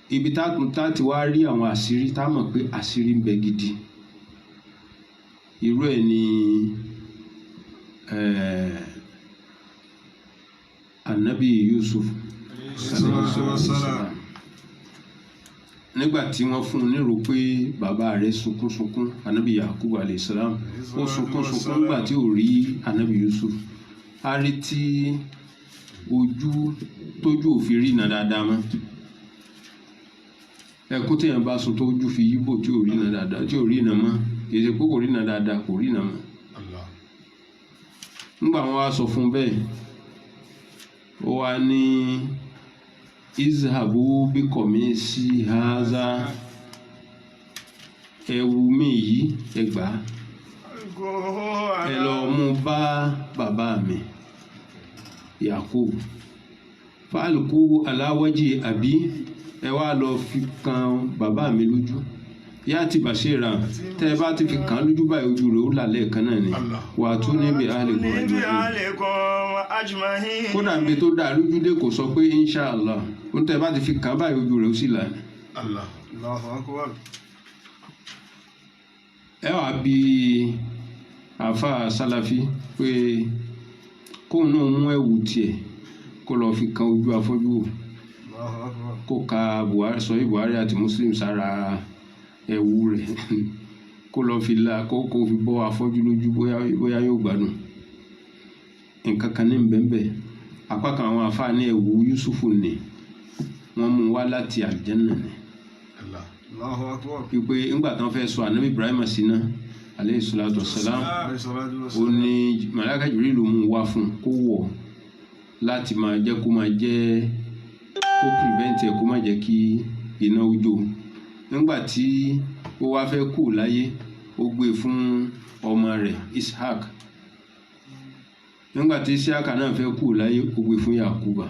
ibi tá ti wá rí àwọn àṣírí tá mọ̀ pé àṣírí ń bẹ gidi irú ẹ̀ ni Anabi Yusuf nígbà tí wọ́n fún un nírò pé bàbá rẹ̀ sunkún Anabi Yakubu alayhisalam ó sunkún nígbà tí ò rí Anabi Yusuf a rí tí tójú òfin rí iná dáadáa mọ́ ẹkún téèyàn bá sun tójú fi yíbò tí ò rí iná dáadáa tí ò rí iná mọ́ kì í ṣe pé kò rí iná dáadáa kò rí iná mọ́ nígbà wọn wá sọ fún bẹ́ẹ̀ ó wá ní izhabu bikomisi haza ẹ̀wù mi yìí ẹ gbà á ẹ lọ mú bá bàbá mi Yakub fàlùkù aláwọ́jì àbí ẹ wá lọ fi kan bàbá mi lójú yá ti bàṣẹ́ra tẹ́ ẹ bá ti fi kàn án lójú báyìí ojú rẹ̀ ó là lẹ́ẹ̀kan náà ni wà á tún níbi àlèkùn ajma'in kódà níbi tó dá lójú dé kò sọ pé inshàlá ó tẹ́ ẹ bá ti fi kàn án báyìí ojú rẹ̀ ó sì là ní. ẹ wàá bí àáfà sálàfí pé kóun náà mú ẹ̀wù tiẹ̀ kó lọ fi kan ojú afọ́jú wò kó ka Buhari àti Muslim sára ẹ̀wù rẹ̀ kó lọ fi la kó fi bọ́ afọ́jú lójú bóyá yóò gbádùn nǹkan kan ní bẹ́ẹ̀ apá kan àwọn àáfà ní ẹ̀wù Yusufu ni wọ́n mú wá láti àlùjánnà ni wípé ńgbà tán fẹ́ sọ ànábì Ibrahim síná aleyhi salatu wassalam ó ní màláíkà Jibril ló mú wá fún kó wọ̀ láti máa jẹ́ kó máa jẹ́ kó prevent ẹ̀ kó má jẹ́ kí iná ó jó nígbà tí ó wá fẹ́ kú láyé ó gbé fún ọmọ rẹ̀ Ishaq nígbà tí Ishaq náà fẹ́ kú láyé ó gbé fún Yakuba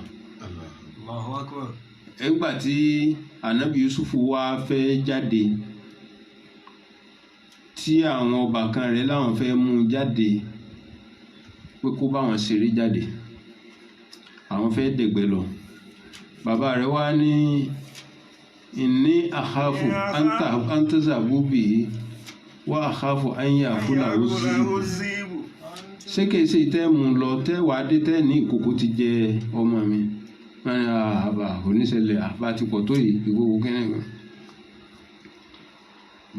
nígbà tí anabi Yusufu wá fẹ́ jáde tí àwọn ọbàkan rẹ̀ láwọn fẹ́ mú jáde pé kó bá wọn ṣeré jáde àwọn fẹ́ dẹ̀gbẹ́ lọ bàbá rẹ̀ wá ní inni akhafu antazabu bihi wa akhafu an yakula zibu ṣé kìí ṣe tẹ́ mú lọ tẹ́ wàá dé tẹ́ ní ìkòkò ti jẹ ọmọ mi àbá oníṣẹ̀lẹ̀ àbá ti pọ̀ tó yìí ìwọ́wọ́ kẹ́nẹ̀ kan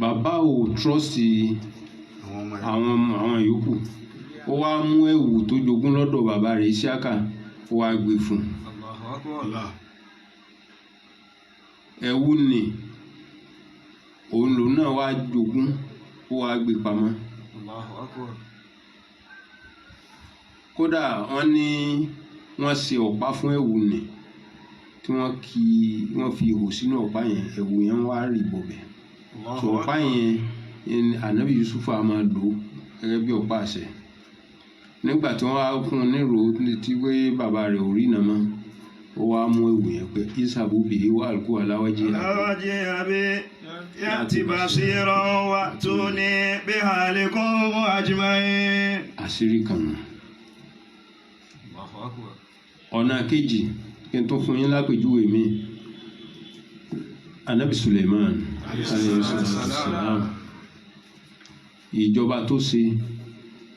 bàbá ò trọ́sì àwọn yòókù ó wá mú ẹ̀wù tó jogún lọ́dọ̀ bàbá rẹ̀ Isiaka ó wá gbé fún ẹ̀wù ni òun lòun náà wá jogún ó wá gbé pamọ́ kódà wọ́n ní wọ́n ṣe ọ̀pá fún ẹ̀wù ni tí wọ́n fi ihò sínú ọ̀pá yẹn ẹ̀wù yẹn wá rì bọ̀bẹ̀ so ọ̀pá yẹn ànábì Yusuf a máa lò gẹ́gẹ́ bí ọ̀pá àṣẹ nígbà tí wọ́n wá fún un nírò tí pé bàbá rẹ̀ ò rí iná mọ́ ó wá mú ẹ̀wù yẹn pé isabu bihi wa alku aláwájí àbí yàtì basira wa tuni bihalikum ajma'in. àṣírí kan nù. ọ̀nà kejì kí n tó fún yín lápèjúwe mi anabi Suleiman alayhi ìjọba tó ṣe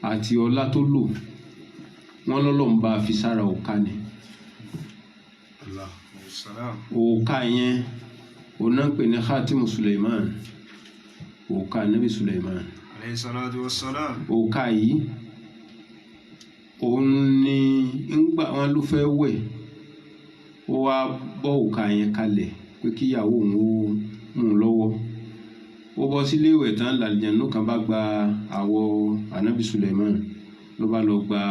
àti ọlá tó lò wọ́n lọ́lọ́run bá fi sára òka ni òka yẹn òun náà pè ní khatimu Suleiman òka anabi Suleiman alayhi salatu wassalam òka yìí òun ni ńgbà wọn ló fẹ́ wẹ̀ ó wá bọ́ òka yẹn kalẹ̀ pé kíyàwó òun ó mú un lọ́wọ́ ó bọ́ sílé ìwẹ̀ tán làlìjànú kan bá gba àwọ̀ anabi Suleiman ló bá lọ gba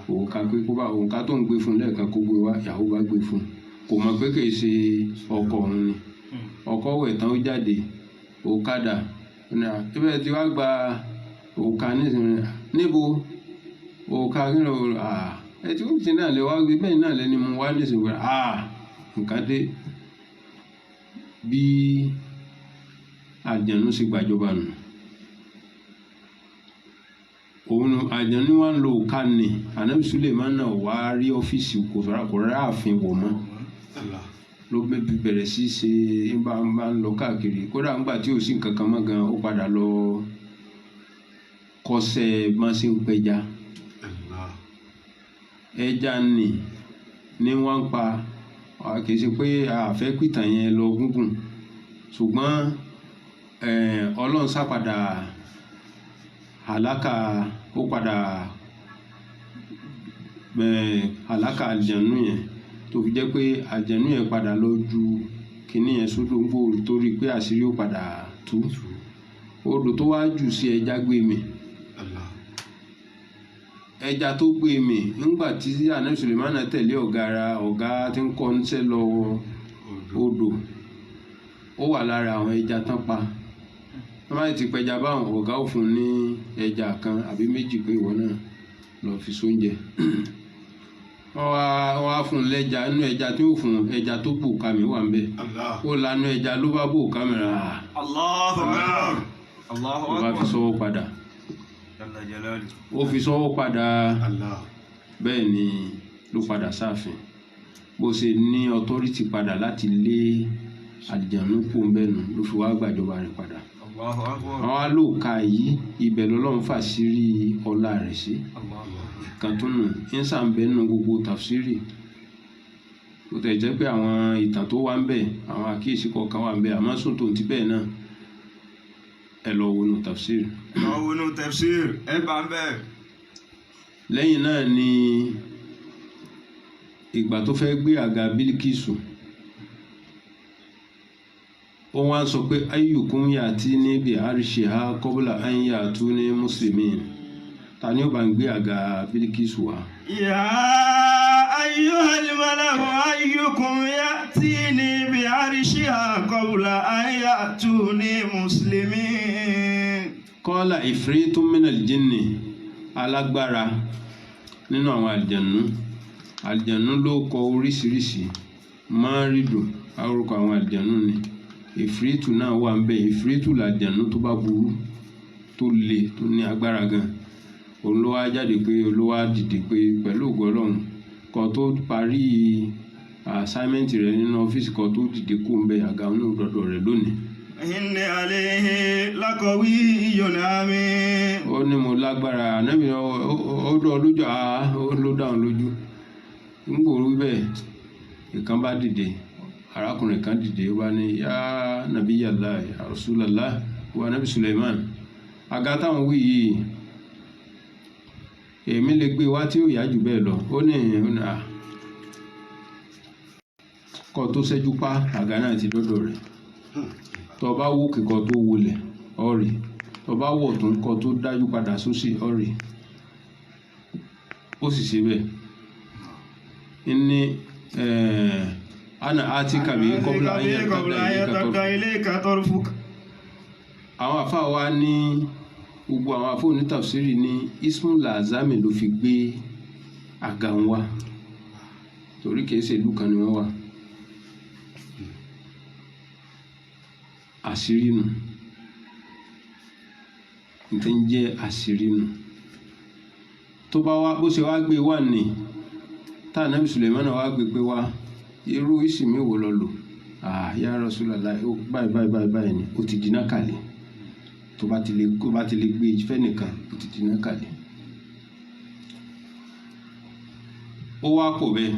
òka pé kó bá òka tó ń gbé fún lẹ́ẹ̀kan kó gbé wá ìyàwó bá gbé fún kò mọ̀ pé kìí ṣe ọkọ òun ni ọkọ wẹ̀ tán ó jáde òkadà ibẹ̀ tí wàá gba òka nísìnyí níbo òka kí ló ẹ tí ó ti náà lè wá gbé bẹ́ẹ̀ náà lẹ́ni mo wá nísìnyí pé nǹkan dé bí àjànú sì gbàjọba nù òun àjànú wa ń lo òka ni anabi Suleiman náà wá rí ọ́fíìsì kò rárá ààfin wọ̀ mọ́ ló bẹ̀rẹ̀ sí ṣe ń bá ń lọ káàkiri kódà ńgbà tí ò sí nǹkan kan mọ́ gan ó padà lọ kọ́ṣẹ́ má ṣe ń pẹja ẹja ní wọ́n ń pa kì í ṣe pé àfẹ́ pìtàn yẹn lọ gúngùn ṣùgbọ́n ọlọ́run sápadà àlákà ó padà àlákà àlìjànú yẹn tó fi jẹ́ pé àlìjànú yẹn padà lọ ju kínní yẹn sódò ń gbòòrò torí pé àṣírí ó padà tú odò tó wá jù sí ẹja gbé mi ẹja tó gbé mì nígbà tí Ànábì Sùlẹ̀mánà tẹ̀lé ọ̀gá tí ń kọ́ níṣẹ́ lọ odò ó wà lára àwọn ẹja tán pa wọ́n bá ti pẹja báwọn ọ̀gá ò fún ní ẹja kan àbí méjì pé ìwọ náà lọ fi sóúnjẹ wọ́n wá fún un lẹ́ja inú ẹja tí ó fún ẹja tó bò kàmí wà ń bẹ̀ ó lanú ẹja ló bá bò kámẹ́rà ó bá fi sọ́wọ́ padà ó fi sọ́wọ́ padà bẹ́ẹ̀ ni ló padà sáàfin bó ṣe ní ọtọ́rìtì padà láti lé àlìjànú kú bẹ́ẹ̀nu ló fi wá gbàjọba rẹ̀ padà àwọn alóòka yìí ibẹ̀ lọ́lọ́run fàṣírí ọlá rẹ̀ sí kan tó nù ínsà ń bẹ́ẹ̀ nù gbogbo tàfsírì ó tẹ̀ jẹ́ pé àwọn ìtàn tó wà ń bẹ̀ àwọn àkíyèsí kọ̀ọ̀kan wà ń bẹ̀ àmọ́ sùn tó ń ti bẹ́ẹ̀ náà ẹ lọ wọnú tafsir. lọ wọnú tafsir ẹ bá ń bẹ̀. lẹ́yìn náà ni ìgbà tó fẹ́ gbé àga Bílíkísù ó wá ń sọ pé ayyukum ya'tini bi arshiha qabla an ya'tuni muslimin ta ni ó bá ń gbé àga Bílíkísù wá. ya ayyuhal malau ayyukum ya'tini bi arshiha qabla an ya'tuni muslimin. qala ifritun minal jinni alágbára nínú àwọn àlìjànú ló kọ oríṣiríṣi máàrídù orúkọ àwọn àlìjànú ni ìfìrìtù náà wà ń bẹ ìfìrìtù làlìjànú tó bá burú tó le tó ní agbára gan òun ló wá jáde pé olówó dìde pé pẹ̀lú ògo Ọlọ́run kan tó parí assignment rẹ nínú ọ́fíìsì kan tó dìde kó ń bẹ àga òun dọ̀dọ̀ rẹ lónìí. inni alayhi laqawiyyun amin. ó ní mo lágbára ànábì ó dọ̀ lójú ó ló dáhùn lójú ń gbòòrò bẹ́ẹ̀ ìkan bá dìde arákùnrin kan dìde ó bá ní yá nabiyallah ya rasulallah wa nabi Suleiman àga táwọn wí yìí èmi lè gbé wá tí ó yá jù bẹ́ẹ̀ lọ ó ní kọ́ tó ṣẹ́jú pa àga náà ti dọ́dọ̀ rẹ̀ tó bá wó kíkọ́ tó wọlẹ̀ ọ̀rì tó bá wọ̀ tó ń kọ́ tó dájú padà sósì ọ̀rì ó sì ṣe bẹ́ẹ̀ ní ana atika bi qabla an yartada ilayka tarfuk. àwọn àfáà wa ní gbogbo àwọn àfáà ní tafsiri ní ismu lazami ló fi gbé àga ń wá torí kìí ṣe ìlú kan ni wọ́n wà àṣírí nù nǹkan ń jẹ́ àṣírí nù tó bá wá bó ṣe wá gbé wà ní tá Ànábì Sùlẹ̀mánà wá gbé pé wá irú ìsìnmí wo lọ lò ya Rasulullah báyìí ni ó ti dínà kàlẹ̀ tó bá ti lè gbé ìfẹ́ nìkan ó ti dínà kàlẹ̀ ó wá kò bẹ́ẹ̀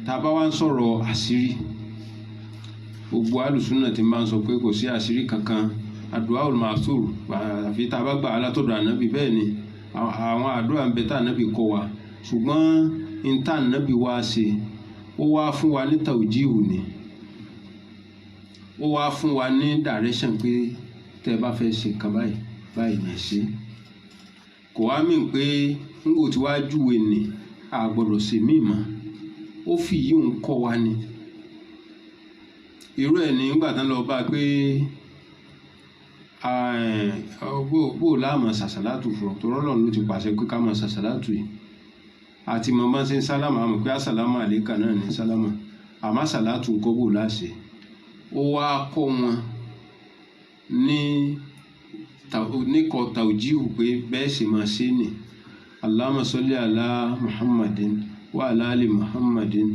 tá a bá wá ń sọ̀rọ̀ àṣírí gbogbo alùsùnà tí máa ń sọ pé kò sí àṣírí kankan àdúà al-ma'thur àfi tá a bá gbà á látọ̀dọ̀ ànábì bẹ́ẹ̀ ni àwọn àdúrà ń bẹ tá ànábì kọ́ wa ṣùgbọ́n n tá ànábì wá ṣe ó wá fún wa ní tawjihu ni ó wá fún wa ní direction pé tẹ́ ẹ bá fẹ́ ṣe nǹkan báyìí ní ṣe kò wá mí pé n kò tí wàá júwe ni a gbọ́dọ̀ ṣe mí mọ́ ó fi yí òun kọ́ wa ni irú ẹ̀ ní nígbà tán lọ bá pé bó láàmú sàṣàlátù fún ọ tó rọlọ́run ló ti pàṣẹ pé ká máa sàṣàlátù yìí àti mọ̀ bá ń ṣe ń sálámà àmọ̀ pé àsàlámù àlékà náà ní sálámà àmọ́ sàlátù ń kọ́ bò láṣẹ ó wá kọ́ wọn níkọ̀ tàwùjíhù pé bẹ́ẹ̀ sì máa ṣe nì Allahumma salli ala Muhammadin wa ala ali Muhammadin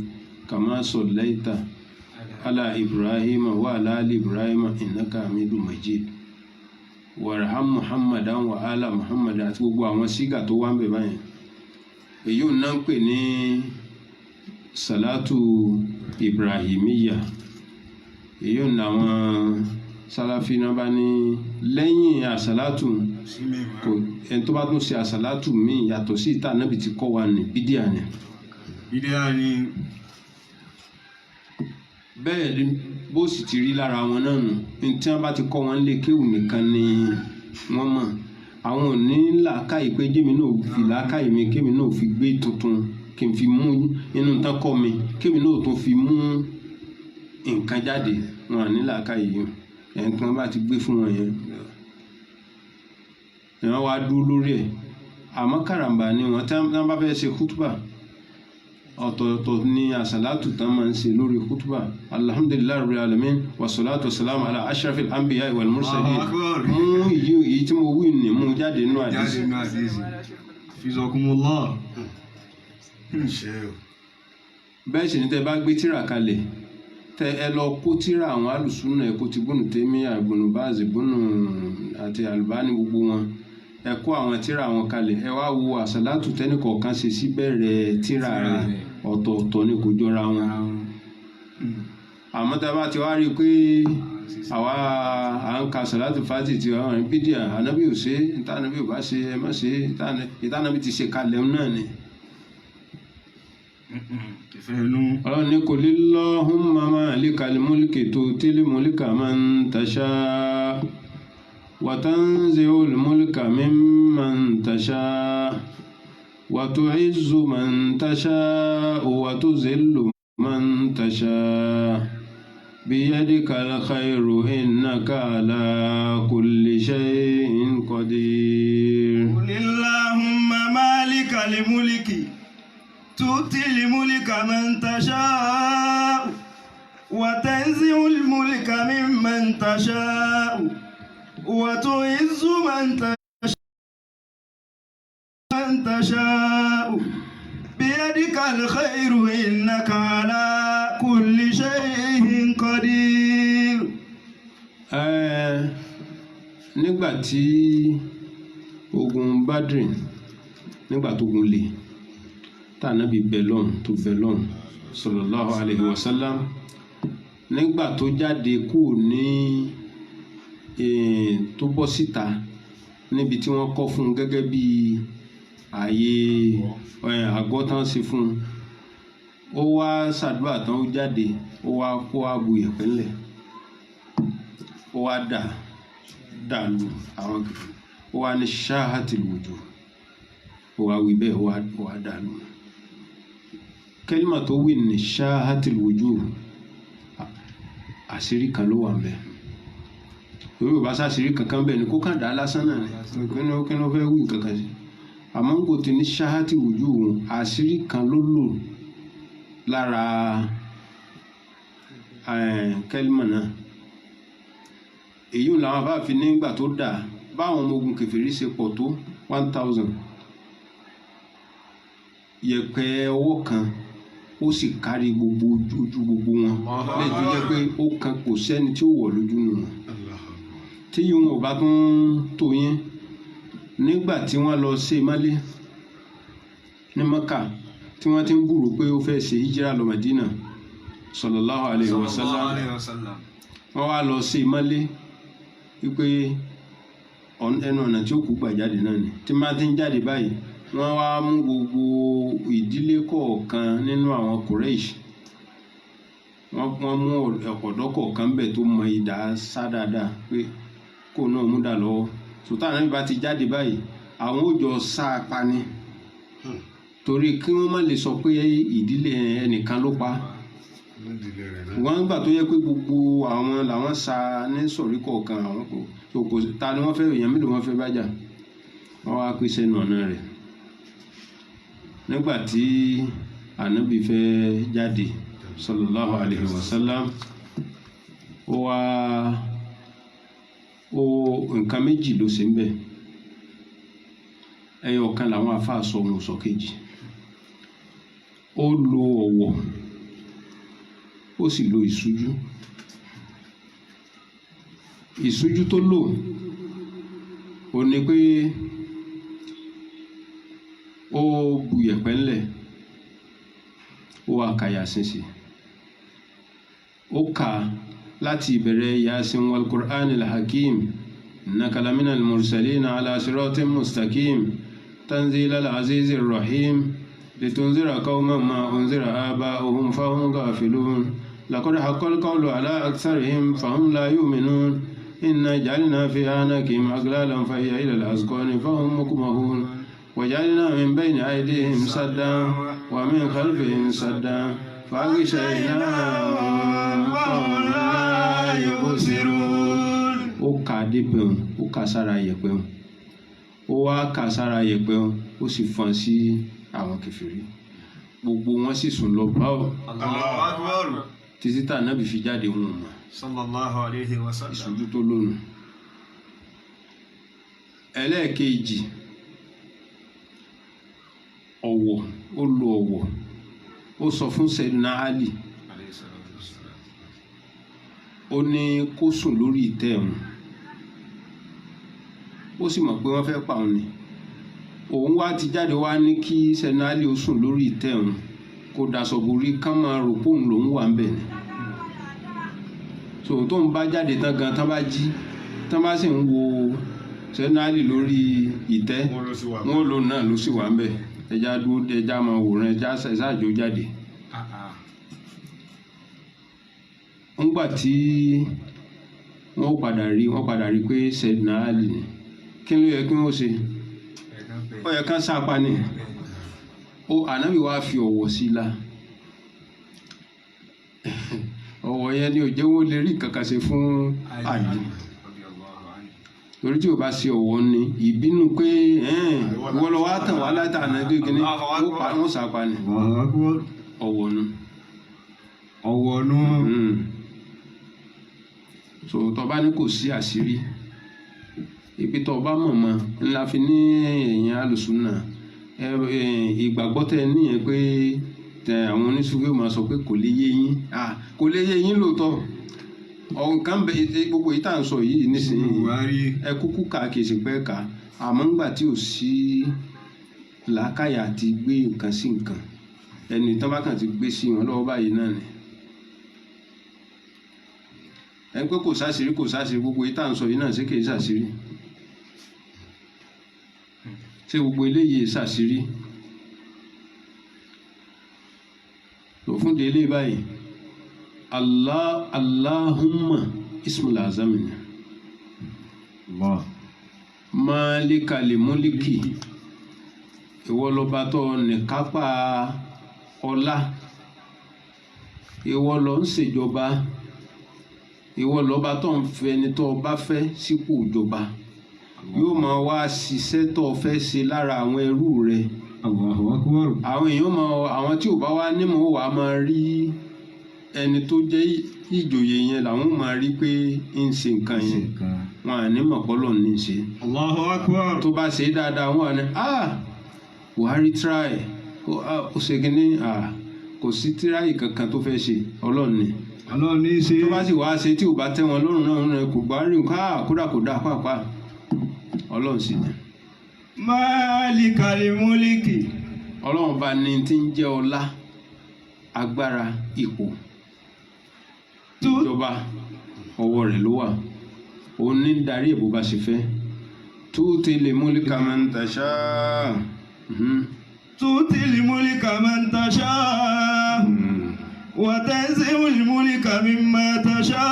kama sallaita ala Ibrahima wa ala ali Ibrahima innaka Hamidum Majid warham Muhammadan wa ala Muhammadin àti gbogbo àwọn sígà tó wá ń bẹ̀ báyìí èyí ò náà ń pè ní salatu Ibrahimiya èyí ò ní àwọn sálàfí náà bá ní lẹ́yìn àsálàtù kò ẹni tó bá tún ṣe àsálàtù míì yàtọ̀ sí ìta náà bí ti kọ́ wa ní bídíà ni. bẹ́ẹ̀ ni bó sì ti rí lára wọn náà nù ní tí wọ́n bá ti kọ́ wọn lé kéwù nìkan ni wọ́n mọ̀ àwọn ò ní làákàyè pé jẹ́mi náà fi làákàyè mi kémi náà fi gbé tuntun kí n fi mú inú tán kọ́ mi kémi náà tún fi mú nǹkan jáde wọn à ní làákàyè yìí ẹ̀ǹkan bá ti gbé fún wọn yẹn ìran wa dúró lórí ẹ̀ àmọ́ kàràmbà ni wọ́n tí wọ́n bá fẹ́ ṣe kútùbà ọ̀tọ̀ọ̀tọ̀ ni àsàlátù tán máa ń ṣe lórí kútùbà alhamdulillahi rabbil alamin wassalatu wassalamu ala ashrafil anbiya wal mursalin mú èyí tí mo wí ní mú jáde nínú àdìsí fizakumullah bẹ́ẹ̀ sì ni tẹ́ bá gbé tírà kalẹ̀ tẹ ẹ lọ kó tírà àwọn alùsùnà ẹ kó ti Ibn Taymiyyah Ibn Baz àti Albani gbogbo wọn ẹ kó àwọn tírà wọn kalẹ̀ ẹ wá wo àsàlátù tẹ́nìkọ̀ọ̀kan ṣe sí bẹ̀rẹ̀ tírà rẹ̀ ọ̀tọ̀ọ̀tọ̀ ni kò jọra wọn àmọ́ tá a bá ti wá rí i pé àwa à ń ka àsàlátù fati ti àwọn ẹ̀rín bídíà ànábì ò ṣe ìtànábì ò bá ṣe ẹ má ṣe ìtànábì ti ṣe kalẹ̀ náà ni. ọlọ́run ní qul Allahumma malikal mulki tu'til mulka man tasha wa tanzi'ul mulka mimman tasha wa tu'izzu man tasha wa tuzillu man tasha biyadikal khayru innaka ala kulli shay'in qadir. qul Allahumma malikal mulki تؤتي الملك من تشاء وتنزع الملك ممن تشاء وتعز من تشاء بيدك الخير إنك على كل شيء قدير. nígbà tí ogun Badri nígbà tó gun lè tá Ànábì bẹ̀lọ́n tó bẹ̀lọ́n sallallahu alayhi wa sallam nígbà tó jáde kú ní tó bọ́ síta níbi tí wọ́n kọ́ fún gẹ́gẹ́ bí ààyè àgọ́ tán ṣe fún ó wá ṣàdúrà tán ó jáde ó wá kó ààbò ìyẹ̀pẹ̀ ńlẹ̀ ó wá dà lù àwọn ó wá ní shahatil wujuh ó wá wí bẹ́ẹ̀ ó wá dà lù kẹ́límà tó wí ní shahatil wujuh àṣírí kan ló wà ń bẹ yóò bá sáṣírí kankan bẹ́ẹ̀ ni kó kàn dá lásán náà ni kí ló fẹ́ wí kankan sí àmọ́ ń kò tí ní shahatil wujuh àṣírí kan ló lò lára kẹ́límà náà èyí làwọn bá fi nígbà tó dà báwọn ọmọ ogun kèfèrí ṣe pọ̀ tó 1000 yẹ̀pẹ̀ ọwọ́ kan ó sì kárí gbogbo ojú gbogbo wọn lẹ́yìn tó jẹ́ pé ó kan kò sẹ́ni tí ó wọ̀ lójú nù wọn tí yìí wọn ò bá tún tó yẹn nígbà tí wọ́n lọ ṣe mọ́lé ní Mẹ́kà tí wọ́n ti ń gbúròó pé ó fẹ́ ṣe hijira lọ Madina sallallahu alayhi wa sallam wọ́n wá lọ ṣe mọ́lé wípé ẹnu ọ̀nà tí ó kú gbà jáde náà ni tí máa ti ń jáde báyìí wọ́n wá mú gbogbo ìdílé kọ̀ọ̀kan nínú àwọn Quraysh wọ́n mú ọ̀dọ́ kọ̀ọ̀kan bẹ̀ tó mọ ìdá sá dáadáa pé kó náà mú dà lọ́wọ́ sùtàn náà bá ti jáde báyìí àwọn ó jọ sá apá ni torí kí wọ́n má lè sọ pé ìdílé ẹnìkan ló pa wọ́n gbà tó yẹ pé gbogbo àwọn làwọn sá ní sọ̀rí kọ̀ọ̀kan àwọn kò ta ni wọ́n fẹ́ èèyàn mélòó wọ́n fẹ́ bá jà wọ́n wá pèsè ọ̀nà rẹ̀ nígbà tí Ànábì fẹ́ jáde sallallahu alayhi wa sallam ó nǹkan méjì ló ṣe ń bẹ̀ ẹyọ kan làwọn àfáà sọ ohun sọ kejì ó lo ọ̀wọ̀ ó sì lo ìṣújú tó lò ó ní pé ó bu yẹ̀pẹ̀ ńlẹ̀ ó wá ka Yasin sí ó kà láti ìbẹ̀rẹ̀ Yasin wal Qur'anil Hakim innaka laminal mursalina ala siratin mustaqim tanzilal azizir rahim litunzira qauman ma unzira aba'uhum fahum ghafilun laqad haqqal qawlu ala aktharihim fahum la yu'minun إنا جعلنا في أعناقهم أغلالا فهي إلى الأذقان فهم مقمحون وجعلنا من بين أيديهم سدا ومن خلفهم سدا فأغشيناهم فهم لا يبصرون. ó kà dé pẹ̀hùn ó kà sára yẹ̀pẹ̀ ó wá kà sára yẹ̀pẹ̀ ó sì fọ́n sí àwọn kèfèrí gbogbo wọn sì sùn lọ báwò títí tá Ànábì fi jáde wọn mọ̀ sallallahu alayhi wa sallam. ìṣojú tó lónìí. ẹlẹ́ẹ̀kejì ọ̀wọ̀ ó lo ọ̀wọ̀ ó sọ fún Sayyidina Ali ó ní kó sùn lórí ìtẹ́ òun ó sì mọ̀ pé wọ́n fẹ́ pa òun ni òun wá ti jáde wá ní kí Sayyidina Ali ó sùn lórí ìtẹ́ òun kó daṣọ borí ká máa rò pé òun lòún wà ń bẹ̀ ni so tó ń bá jáde tán gan tán bá jí tán bá sì ń wo Sayyidina Ali lórí ìtẹ́ wọn lò náà ló sì wà ń bẹ̀ ẹja dúró ẹja máa wòran ẹja ṣáàjò jáde. ńgbà tí wọ́n padà rí pé Sayyidina Ali ni kí ló yẹ kí wọ́n ṣe ó yẹ ká sápa ni ó Ànábì wá fi ọ̀wọ̀ sí i la ọ̀wọ̀ yẹn ni ò jẹ́ wọ́n lè rí kankan ṣe fún Ali torí tí o bá ṣe ọ̀wọ̀ ni ìbínú pé wọ́n lọ wá tàn wá látàná kékeré wọ́n sápa ni ọ̀wọ̀ nu. so tó bá ní kò sí àṣírí ibi tó bá mọ̀ mọ́ ńlá fi ní èèyàn alùsùnà ìgbàgbọ́ tẹ níyẹn pé àwọn oníṣòwò máa sọ pé kò lè yé yín kò lè yé yín lóòótọ́ ọ̀nkan bẹ gbogbo yìí tá à ń sọ yìí nísìnyí ẹ kúkú kà kì í sì pẹ́ kà àmọ́ ńgbà tí ò sí làákàyà àti gbé nǹkan sí nǹkan ẹni tán bá kàn ti gbé sí wọn lọ́wọ́ báyìí náà ni ẹ pé kò sáṣìírí gbogbo yìí tá à ń sọ yìí náà ṣé kì í ṣàṣírí ṣé gbogbo eléyìí ṣàṣírí tó fún délé báyìí Allahumma ismul azami ni Malikal mulki ìwọ lọba tó nìkápá ọlá ìwọ ló ń ṣèjọba ìwọ lọba tó ń fẹ́ ẹni tó bá fẹ́ sípò ìjọba yóò máa wá ṣiṣẹ́ tó fẹ́ ṣe lára àwọn ẹrú rẹ̀ àwọn èèyàn àwọn tí ò bá wá nímọ̀ wà máa rí ẹni tó jẹ́ ìjòyè yẹn làwọn máa rí pé ń ṣe nǹkan yẹn wọn à ní mọ̀pọ́lọ̀ ní ṣe tó bá ṣe dáadáa wọn à ní Buhari try ó ṣe kínní kò sí tíráyì kankan tó fẹ́ ṣe Ọlọ́run ni ṣe tó bá sì wá ṣe tí ò bá tẹ́ wọn lọ́rùn náà kò gbá rí nǹkan kódà kò dáa pàápàá Ọlọ́run sì ni. Malikal mulki. Ọlọ́run bá ní tí ń jẹ́ ọlá agbára ipò ìjọba ọwọ́ rẹ̀ ló wà òun ní darí èbó bá ṣe fẹ́ tu'til mulka man tasha. tu'til mulka man tasha wa tanzi'ul mulka mimma tasha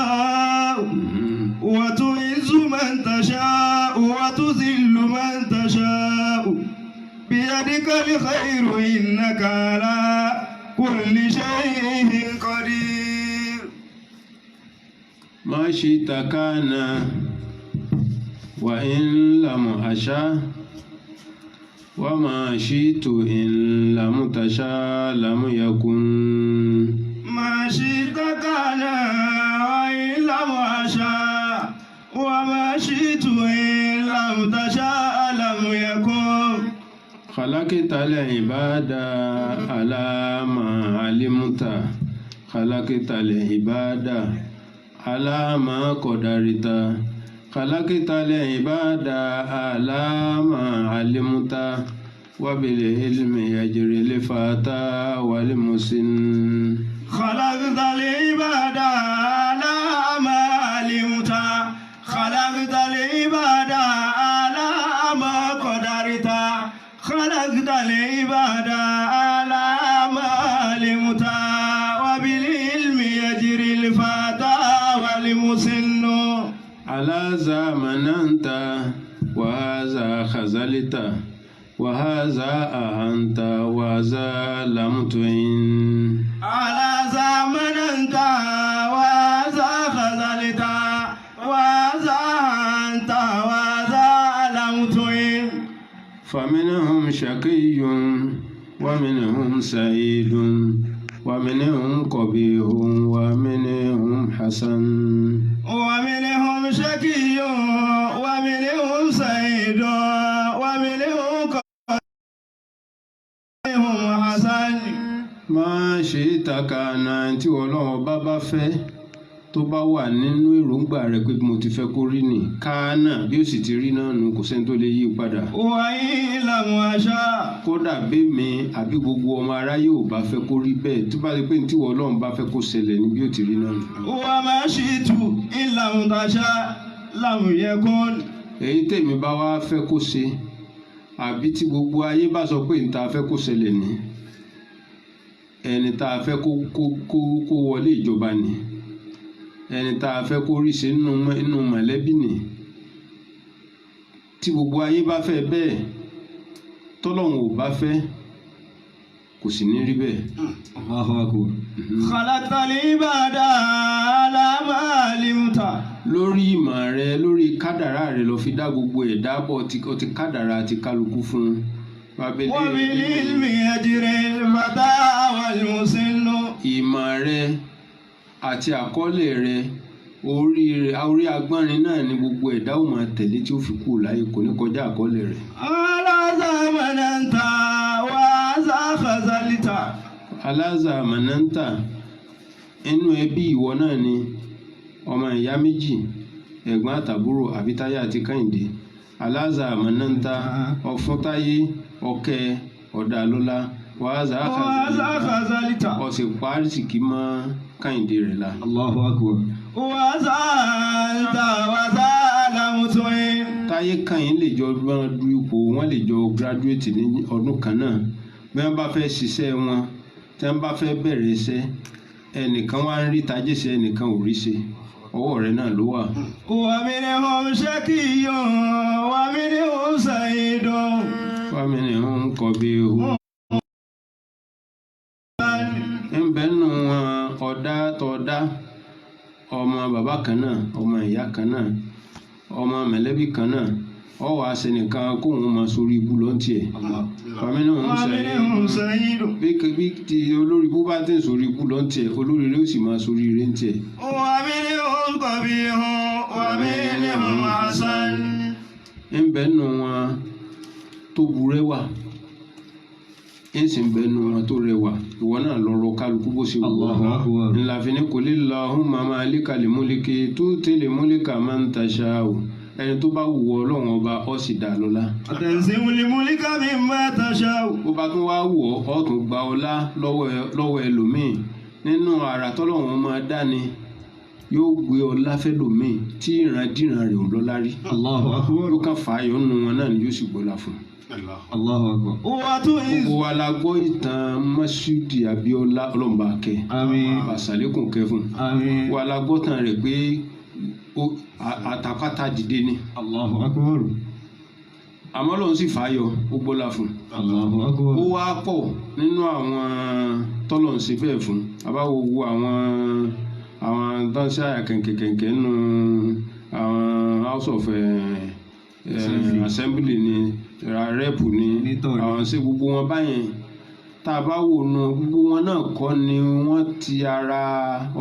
wa tu'izzu man tasha wa tuzillu man tasha biyadikal khayru innaka ala kulli shay'in qadir. Ma shi'ta kana wa in lam asha wa ma shi'tu in lam tasha lam yakun. Ma shi'ta kana wa in lam asha wa ma shi'tu in lam tasha lam yakun. Khalaqtal ibada ala ma alimta khalaqtal ibada ala ma qadarta khalaqtal ibada ala ma alimta wa bil ilmi yajri al fata wal musin. Khalaqtal ibada ala ma alimta khalaqtal ibada ala ma qadarta khalaqtal ibada ala ma alimta wa bil ilmi yajri al fata wal musin. على زمننت وهذا خزلت وهذا أهنت وهذا لم تعن على زمننت وهذا خزلت وهذا أهنت وهذا لم تعن فمنهم شقي ومنهم سعيد ومنهم قبيح ومنهم حسن ومنهم شقي ومنهم سعيد ومنهم قبيح ومنهم حسن má ṣe takana tí Ọlọ́run bá fẹ́ tó bá wà nínú èròǹgbà rẹ̀ pé mo ti fẹ́ kó rí ni káánà bí ó sì ti rí náà nù kò sẹ́ni tó lè yí padà. wàyí làwọn àṣà. kódà bẹ́ẹ̀mi àbí gbogbo ọmọ aráyé ò bá fẹ́ kó rí bẹ́ẹ̀ tó bá rí pé tí Ọlọ́run bá fẹ́ kó ṣẹlẹ̀ ní bí ó ti rí náà nù. wà á máa ṣe tù ìlànà tàṣà làwọn yẹ kọ́. èyí tèmi bá wá fẹ́ kó ṣe àbí tí gbogbo ayé bá sọ pé níta fẹ́ kó ṣẹlẹ̀ ní ẹni tá a fẹ́ kó wọlé ìjọba ni ẹni tá a fẹ́ kó rí ṣe nínú mọ̀lẹ́bí ni tí gbogbo ayé bá fẹ́ bẹ́ẹ̀ tọ́lọ́hun ò bá fẹ́ kò sì ní rí bẹ́ẹ̀. khalaqtal ibada ala ma alimta. lórí ìmọ̀ rẹ lórí kádàrá rẹ lọ fi dá gbogbo ẹ̀dá bọ̀ ti kádàrá ti kálukú fún un. wàbílílmi ẹ̀dìrẹ́ fata wàlúùsínú. ìmọ̀ rẹ àti àkọọ́lẹ̀ rẹ orí agbọ́nrin náà ni gbogbo ẹ̀dá ò máa tẹ̀lé tí ó fi kú láyé kò ní kọjá àkọọ́lẹ̀ rẹ. aláza mọ̀nàntà wà á khazalita. aláza mọ̀nàntà inú ẹbí ìwọ náà ni ọmọ ìyá méjì ẹ̀gbọ́n àtàbúrò àbítáyà àti kẹ́hìndé aláza mọ̀nàntà ọ̀fúntáyé ọ̀kẹ́ ọ̀dàlọ́lá wàhálà khazalita ọ̀sẹ̀ parísì kì í mọ́ kẹ́hìndé rẹ̀ la. Allahu akbar. wàhálà làmùtúin. táyé kẹ́hìn lè jọ du ipò wọ́n lè jọ gíráduwétì ní ọdún kan náà bí wọ́n bá fẹ́ ṣiṣẹ́ wọn tí wọ́n bá fẹ́ bẹ̀rẹ̀ iṣẹ́ ẹnìkan wá ń rí tajé ṣe ẹnìkan ò rí ṣe ọwọ́ rẹ̀ náà ló wà. wa minhum shaqiyyun wa minhum sa'idun. wa minhum qabihun. ń bẹ́ nù wọn ọ̀dá tọ̀dá ọmọ bàbá kan náà ọmọ ìyá kan náà ọmọ mẹ̀lẹ́bí kan náà ọ wàá sẹnìkan kóun máa sórí ibú lọ́ntì ẹ̀. fàmínà ń sẹ́yìn bí ti olórí ibú bá tẹ̀ sórí ibú lọ́ntì ẹ̀ olórí rẹ̀ ó sì máa sórí ire ntì ẹ̀. wàmínìhùn qabihun wàmínìhùn hasan. ń bẹ́ nù wọn tó burẹ́wà ń sì ń bẹ́ nù wọn tó rẹwà ìwọ náà lọ́rọ̀ kálukú bó ṣe wù ọ́. ńlá fi ní qul Allahumma malikal mulki tu'til mulka man tasha'u ẹni tó bá wù ọ́ Ọlọ́run ọba ọ sì dá lọ́lá. tanzi'ul mulka mimma tasha'u. bó bá tún wá wù ọ́ ọ tún gba ọlá lọ́wọ́ ẹlòmíì nínú àrà tọ́lọ́run máa dání yóò gbé ọlá fẹ́lòmíì tí ìrandíran rẹ̀ ò lọ́lá rí. yóò kàn fà á yọ nínú wọn náà ni yóò sì gbọ́lá fún un. gbogbo wa la gbọ́ ìtàn Masudi Abiola ọlọ́mọba kẹ àṣàlékún kẹ fún wa la gbọ́ tàn rẹ̀ pé àtàkàtà dìde ni àmọ́ lòun sì fàáyọ ó gbọ́lá fún ó wá pọ̀ nínú àwọn tọ́lọ̀ ń ṣe bẹ́ẹ̀ fún abáwo wo àwọn dáńsẹ́ àyà kẹ̀kẹ̀kẹ̀ nínú àwọn house of assembly ni rep ni àwọn ṣe gbogbo wọn báyẹn tá a bá wò nu gbogbo wọn náà kọ́ ni wọ́n ti ara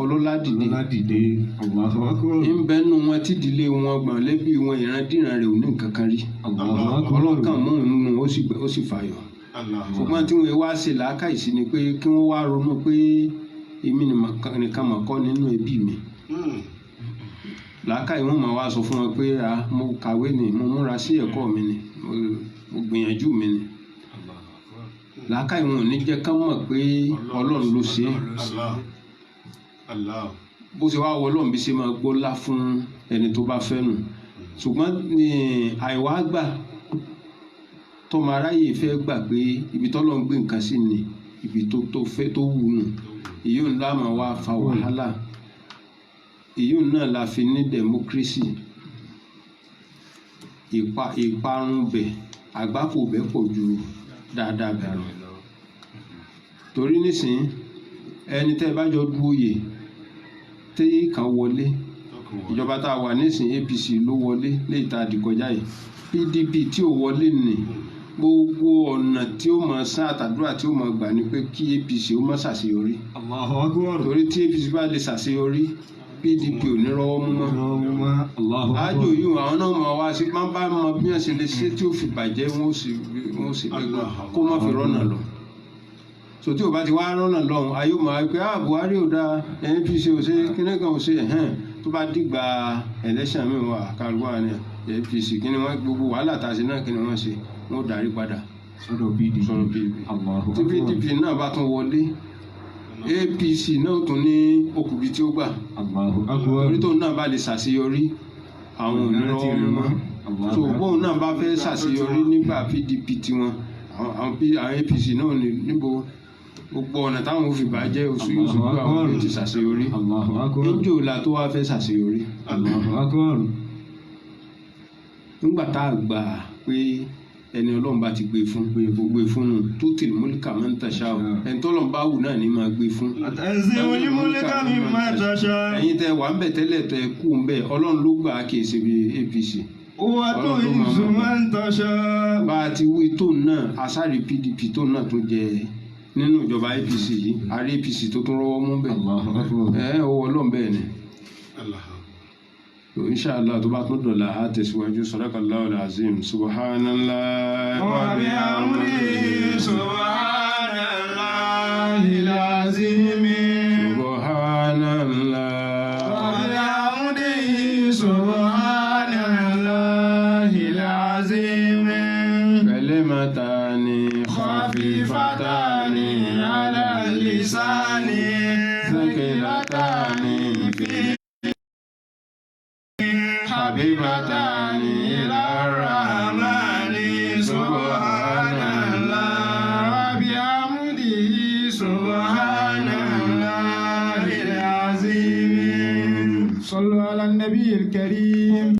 ọlọ́lá dìde ń bẹ́ nu wọn tí ìdílé wọn gbọ̀n lẹ́bí wọn ìrandíran rẹ̀ ò ní nǹkan kan rí ọlọ́kàn mú un nù ó sì fàyọ̀ ṣùgbọ́n tí wọ́n wá ṣe làákàyèsí ni pé kí wọ́n wá ronú pé èmi nìkan mà kọ́ nínú ẹbí mi làákàyè wọn máa wá sọ fún wọn pé mo kàwé ni mo múra sí ẹ̀kọ́ mi ni mo gbìyànjú mi ni làákàyè wọn ò ní jẹ́ ká mọ̀ pé Ọlọ́run ló ṣe é bó ṣe wá wọ Ọlọ́run bí ṣe máa gbọ́lá fún ẹni tó bá fẹ́ nù ṣùgbọ́n àìwá gbà tọmọ aráyè fẹ́ gbà pé ibi tọ́lọ́run gbé nǹkan sí ni ibi tó fẹ́ tó wù nù èyí ńlá máa wá fa wàhálà èyí náà la fi ní democracy ìparun bẹ̀ àgbákò bẹ̀ pọ̀ ju dáadáa bẹ̀ lọ. Torí nísìnyí ẹni tẹ́ ẹ bá jọ du oyè tí kan wọlé ìjọba tá a wà nísìnyí APC ló wọlé léyìí tá a dì kọjá yìí PDP tí ò wọlé nì gbogbo ọ̀nà tí ó máa sá àtàdúrà tí ó máa gbà ni pé kí APC ó má ṣàṣeyọrí. Allahu Akbar. Torí tí APC bá lè ṣàṣeyọrí PDP ò ní rọ́wọ́ mú mọ́. Ájò yìí àwọn náà máa wá sí máa bá mọ bí wọ́n ṣe lè ṣe tí ó fi bàjẹ́ wọ́n sì gbégbá kó má fi rọ́nà lọ. So tí o bá ti wá rọ́nà lọ́hùn ayé ó máa pé Buhari ò dáa APC ò ṣe kíní kan ò ṣe tó bá dìgbà election mi wà kálukú ní APC kíni wọ́n gbogbo wàhálà tá a ṣe náà kíni wọ́n ṣe wọ́n darí padà sọ́dọ̀ PDP. tí PDP náà bá tún wọlé APC náà tún ní okùnbi tí ó gbà torí tóun náà bá lè ṣàṣeyọrí àwọn onírọ́wọ́ mọ́ so bóun náà bá fẹ́ ṣàṣeyọrí nígbà PDP tiwọn àwọn APC náà níbo gbogbo ọ̀nà táwọn òfin bá jẹ́ oṣù gbọ́ àwọn èèyàn ti ṣàṣeyọrí níjò la tó wá fẹ́ ṣàṣeyọrí nígbà tá a gbà pé ẹni ọlọ́run bá ti gbé fún gbé fún un tó tìlú múlíkà máa ń tàṣà o ẹni tó lọ́n bá wù náà ní máa gbé fún. ẹ̀sìn onímúlíkà mi máa tàṣà. ẹ̀yin tẹ wà ń bẹ̀ tẹ́lẹ̀ tẹ kú ń bẹ̀ ọlọ́run ló gbà á kì í ṣe bí APC. wà tó ìṣù máa ń tàṣà. bá a ti wí tó náà asáre PDP tó náà tó jẹ nínú ìjọba APC yìí àrí APC tó tún rọ́wọ́ mú bẹ̀. ọwọ́ ọlọ́run bẹ́ẹ̀ ni. Inshallah tó bá tún dọ̀la á tẹ̀síwájú sadaqallahul azim subhanallah wa bihamdihi subhanallahil azim subhanallah wa bihamdihi subhanallahil azim kalimatani khafifatani ala lisani thaqilatani حبيبتان إلى الرحمن سبحان الله وبحمده سبحان الله العظيم. صلوا على النبي الكريم.